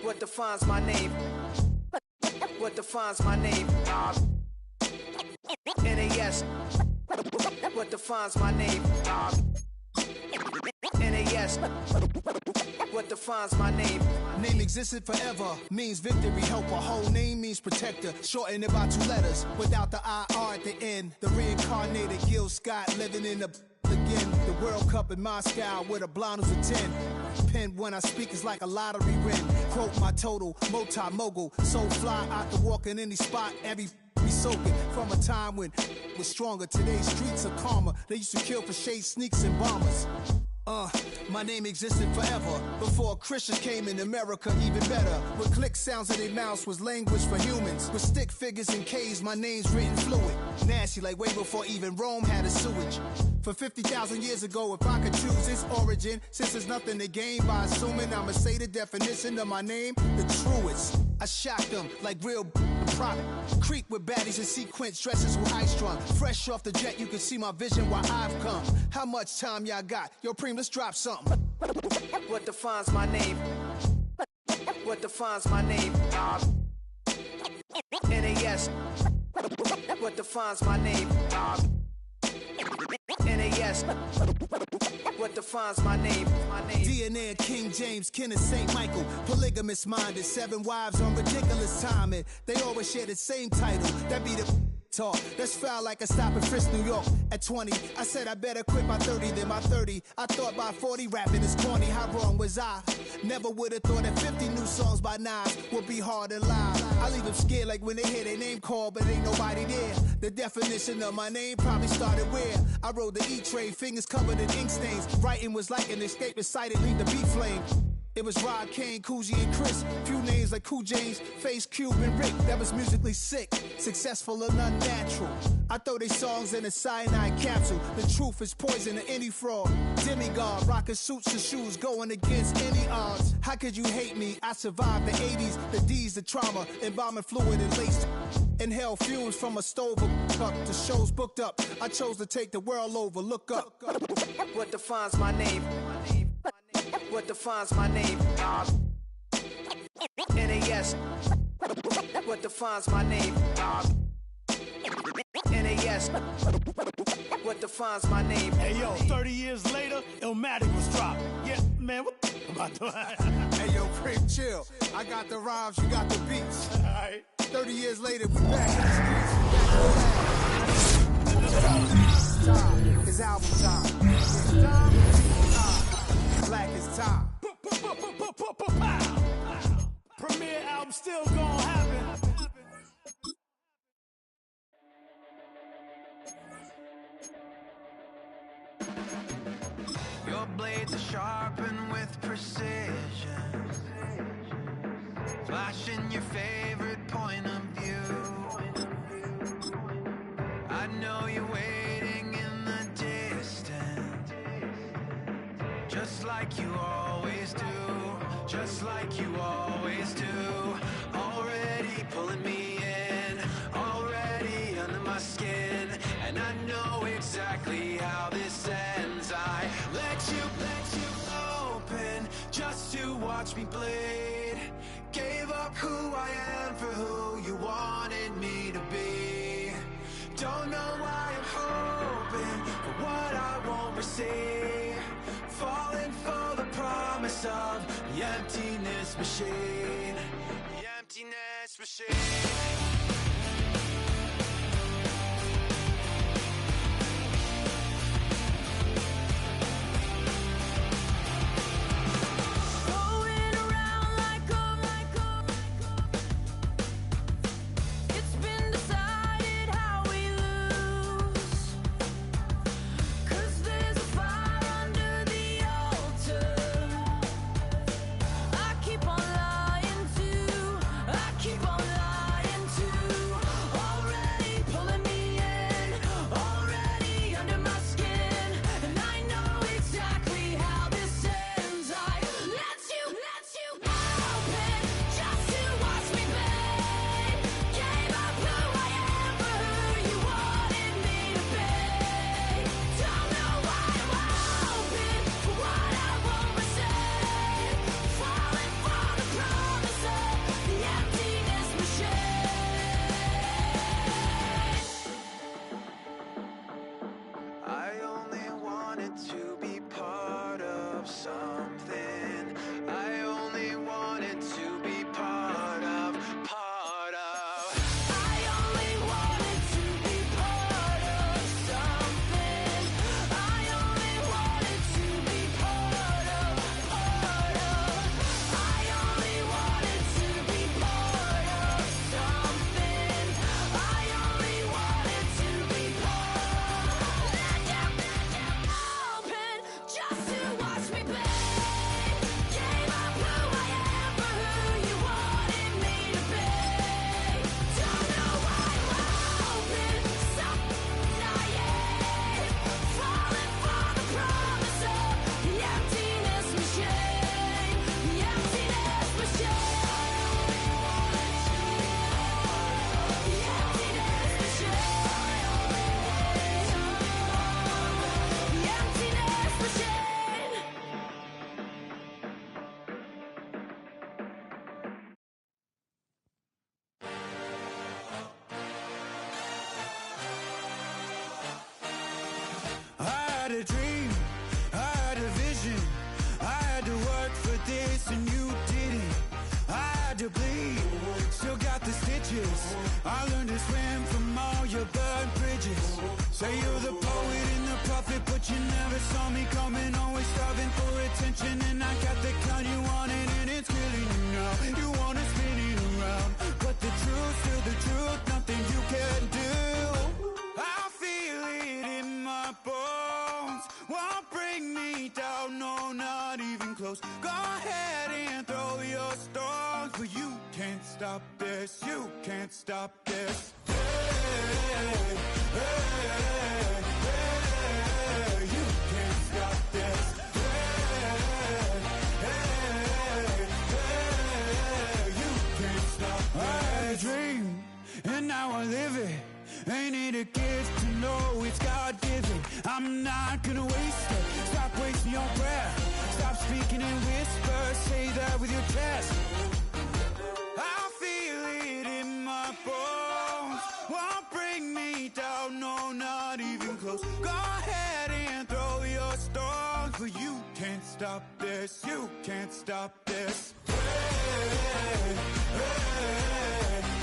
What defines my name? What defines my name? NAS. What defines my name? NAS. What defines my name? Name existed forever, means victory, helper. Whole name means protector, shorten it by 2 letters, without the IR at the end. The reincarnated Gil Scott, living in the again. The World Cup in Moscow with a blonde who's a 10. Pen when I speak is like a lottery win. Quote my total, multi-mogul. So fly, I can walk in any spot, every be soaking. From a time when was stronger, today's streets are calmer. They used to kill for shade sneaks and bombers. My name existed forever. Before Christians came in America, even better. With click sounds in their mouths was language for humans. With stick figures and K's, my name's written fluid. Nasty like way before even Rome had a sewage. For 50,000 years ago, if I could choose its origin, since there's nothing to gain by assuming I'ma say the definition of my name, the truest. I shocked them like real product. Creep with baddies in sequence, dresses with high strung. Fresh off the jet, you can see my vision where I've come. How much time y'all got? Yo, Preem, let's drop something. What defines my name? What defines my name? NAS. What defines my name? NAS. What defines my name? DNA of King James, kin of St. Michael. Polygamous minded, 7 wives on ridiculous timing. They always share the same title. That be the talk. That's foul like a stop in Frisk, New York. At 20, I said I better quit by 30 than my 30. I thought by 40 rapping is corny. How wrong was I? Never would have thought that 50 new songs by Nas would be hard and live. I leave them scared like when they hear their name called, but ain't nobody there. The definition of my name probably started where I rode the E-train, fingers covered in ink stains. Writing was like an escape inside leave the beat flame. It was Rod Kane, Coogee, and Chris. Few names like Cool James, Face, Cube, and Rick. That was musically sick, successful and unnatural. I throw these songs in a cyanide capsule. The truth is poison to any fraud. Demigod, rocking suits and shoes, going against any odds. How could you hate me? I survived the 80s, the D's, the trauma, embalming fluid and laced. Inhale fumes from a stove up. The show's booked up. I chose to take the world over. Look up. What defines my name? What defines my name? NAS. What defines my name? NAS. What defines my name? Hey yo, 30 years later, Illmatic was dropped. Yeah, man, what about that? Hey yo, Preem, chill. I got the rhymes, you got the beats. Alright. 30 years later, we back in the streets. Time. It's album time. It's time. Black is time. Premiere album still gonna happen. Your blades are sharpened with precision, flashing your favorite point of view. I know you're waiting in the distance, just like you always do, just like you always do. Already pulling me in, already under my skin, and I know exactly how this ends. I let you open just to watch me bleed. Gave up who I am for who you wanted me to be. Don't know why I'm hoping for what I won't receive. Falling for the promise of the emptiness machine. The emptiness machine. Keep on lying had a dream, I had a vision. I had to work for this and you didn't. I had to bleed, still got the stitches. I learned to swim from all your burned bridges. Say you're the poet and the prophet, but you never saw me coming. Always starving for attention, and I got the kind you wanted, and it's killing you now. You wanna spin it around, but the truth's still the truth. Nothing you can do. I feel it in my bones. Won't bring me down, no, not even close. Go ahead and throw your stones, but you can't stop this. You can't stop this. Hey, hey, hey, you can't stop this. Hey, hey, hey, you can't stop this. I had a dream, and now I live it. Ain't it a gift to know it's God-given? I'm not gonna waste it. Stop wasting your breath. Stop speaking in whispers. Say that with your chest. I feel it in my bones. Won't bring me down, no, not even close. Go ahead and throw your stones, but you can't stop this. You can't stop this. Hey, hey,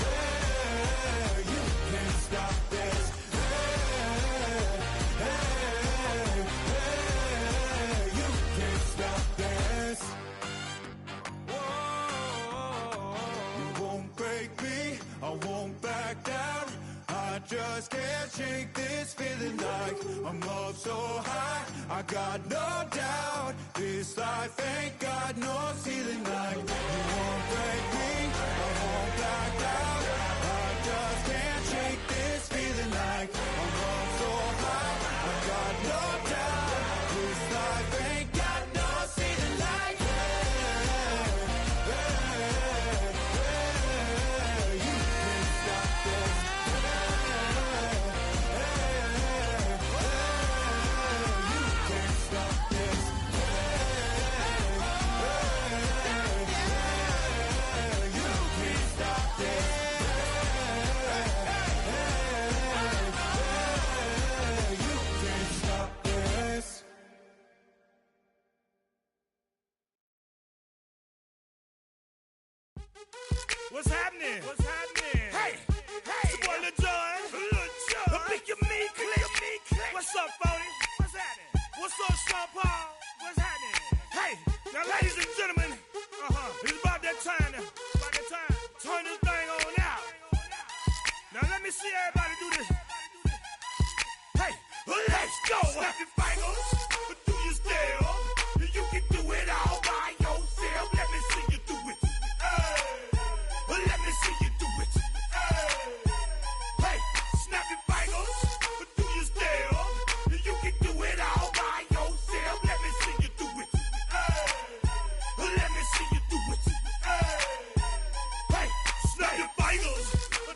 hey, you can't stop this. Hey, hey, hey, you can't stop this. Whoa, you won't break me, I won't back down. I just can't shake this feeling like I'm up so high. I got no doubt this life ain't got no ceiling like. You won't break me, I won't back down. I just can't shake this feeling like I'm up so high. I got no doubt this life ain't got no ceiling like. Hey, hey, hey, you can't stop this. What's happening? What's happening? Hey, hey, it's your boy Lil Jon. Lil Jon. A big your me click. What's up, Phony? What's happening? What's up, Sean Paul? What's happening? Hey, now, ladies and gentlemen, it's about that time. Turn this thing on out. Now let me see everybody do this. Hey, let's go. Snap your fingers, but do you still? You can do it all by yourself. Let me see you do it. Let me see you do it. Hey, snap your fingers, but do you still? You can do it all by yourself. Let me see you do it. Let me see you do it. Hey, snap your fingers,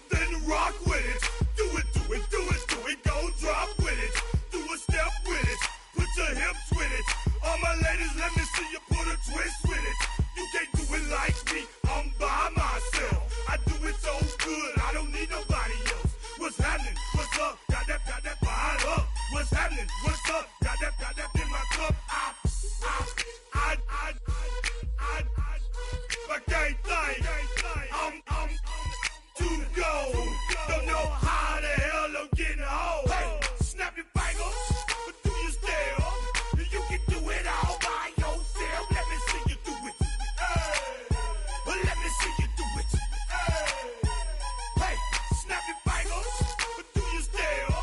then rock with it. Do it, do it, do it, do it. Go drop with it. Do a step with it. Put your hips with it. All my ladies, let me see you put a twist with it. You can't do it like me. I'm by myself. I do it so good, I don't need nobody else. What's happening? What's up? Got that fired up. What's happening? What's up? Got that in my cup. I can't think. I'm too go. Don't know how the hell I'm getting home. Hey, snap your fingers, but do you still? You can do it all by yourself. Let me see you do it. Let me see you do it. Hey, snap your fingers, but do you still?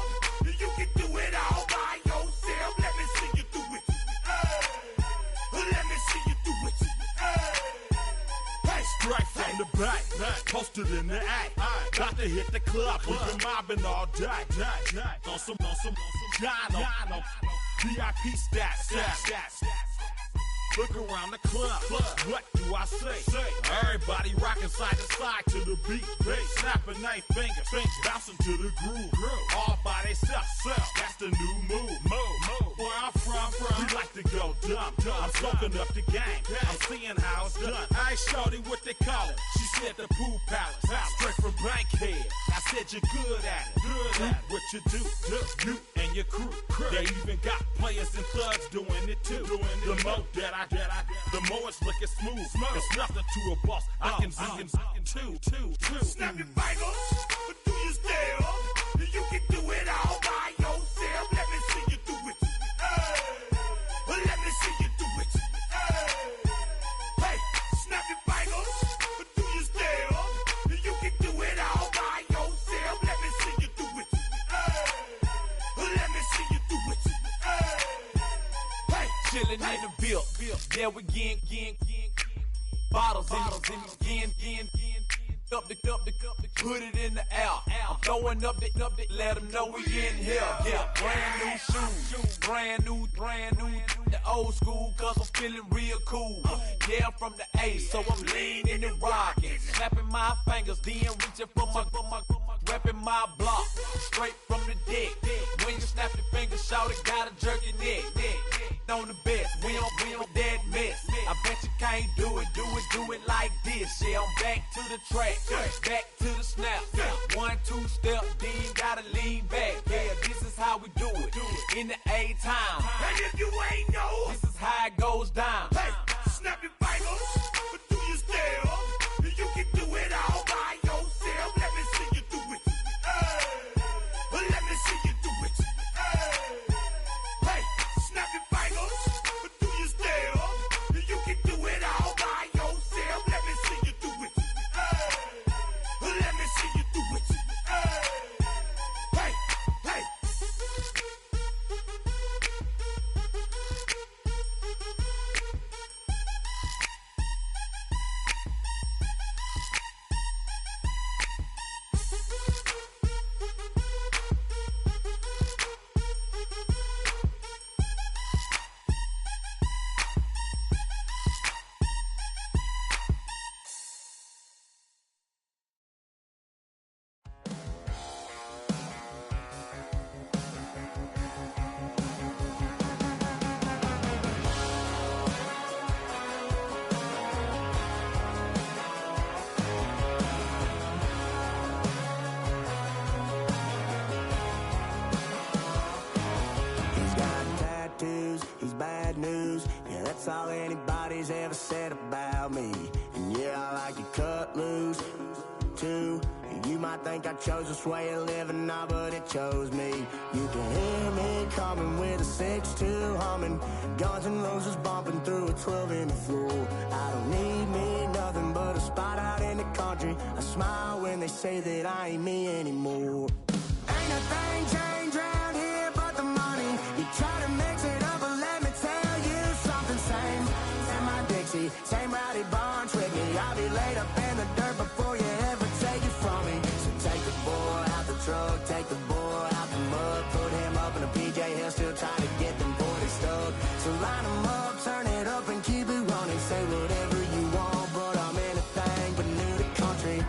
You can do it all by yourself. Let me see you do it. Let me see you do it. Hey, straight from the back, posted in the act. Got to hit the club, we've been mobbing all day. On some Jono, VIP stats. Look around the club. What do I say? Everybody rocking side to side to the beat. Snapping their fingers, bouncing to the groove. All by themselves. That's the new move. Where I'm from, we like to go dumb. I'm soaking up the game. I'm seeing how it's done. I ain't shorty what they call it. She said the pool palace. Straight from Bankhead. I said you're good at it. What you do, you and and your crew. They even got players and thugs doing it too. The more that I get, the more it's looking smooth. It's nothing to a boss. I can two. Snap your fingers, but do you still? You can do it all by yourself. Let me see you do it. Let me see you do it. Hey, snap your fingers, but do you still? You can do it all by yourself. Let me see you do it. Let me see you do it. Hey, chillin' in the bill. Yeah, we getting bottles in again. Up the cup, put it in the air. I'm throwing up the, let them know we in here. Yeah, brand new shoes, brand new. The old school, cause I'm feeling real cool. Yeah, I'm from the A, so I'm leaning and rocking. Snapping my fingers, then reaching for my repping my block. Straight from the deck. When you snap your fingers, shout it, gotta jerk your neck. On the best, we don't dead mess. I bet you can't do it like this. Yeah, I'm back to the track, back to the snap. 1, 2 step, then gotta lean back. Yeah, this is how we do it in the A time. And if you ain't know, this is how it goes down. Hey, snap your fingers, but do you still? You can do it all by yourself. Let me see you do it. Let me see you do it. Hey, snap your fingers, but do you still? You can do it all by yourself. Let me see you do it. Let me see you do it. Hey. He's bad news, yeah, that's all anybody's ever said about me. And yeah, I like to cut loose, too. You might think I chose this way of living now, but it chose me. You can hear me coming with a 6-2 humming, Guns N' Roses bumping through a 12 in the floor. I don't need me nothing but a spot out in the country. I smile when they say that I ain't me anymore. Ain't a thing changed around here but the money. You try to mix it up, but let me tell you something. Same my Dixie, same rowdy barn trick me. I'll be laid up in the dirt before you ever take it from me. So take the boy out the truck, take the boy out the mud, put him up in a PJ Hill, still trying to get them 40 stuck. So line them up, turn it up and keep it running. Say whatever you want, but I'm anything but new to country.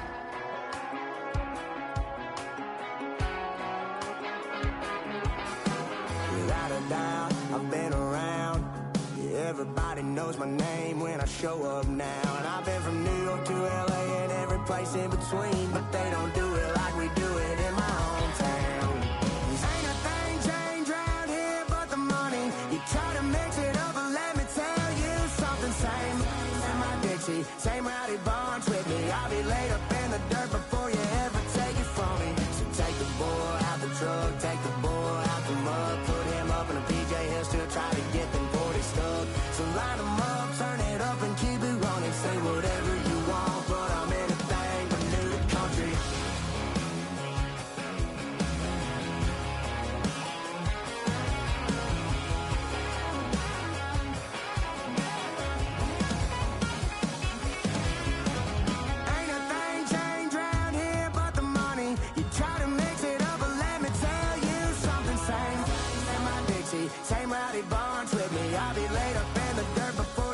Without a doubt, I've been around. Yeah, everybody knows my name when I show up now. And I've been from New York to LA and every place in between, but they don't do it like we do it in my hometown. Ain't a thing changed around here but the money. You try to mix it up, but let me tell you something. Same my Dixie, same rowdy barns with me. I'll be laid up in the dirt before you ever take it from me. So take the boy out the truck, take the boy out the mud, put him up in a PJ Hill, still try to get them 40 stuck. So line them up, turn it up and keep it running. Say whatever you want, but I'm anything but new to country. Ain't a thing changed around here but the money. You try to mix it up, but let me tell you something. Same my Dixie, same rowdy barns with me. I'll be laid up in the dirt before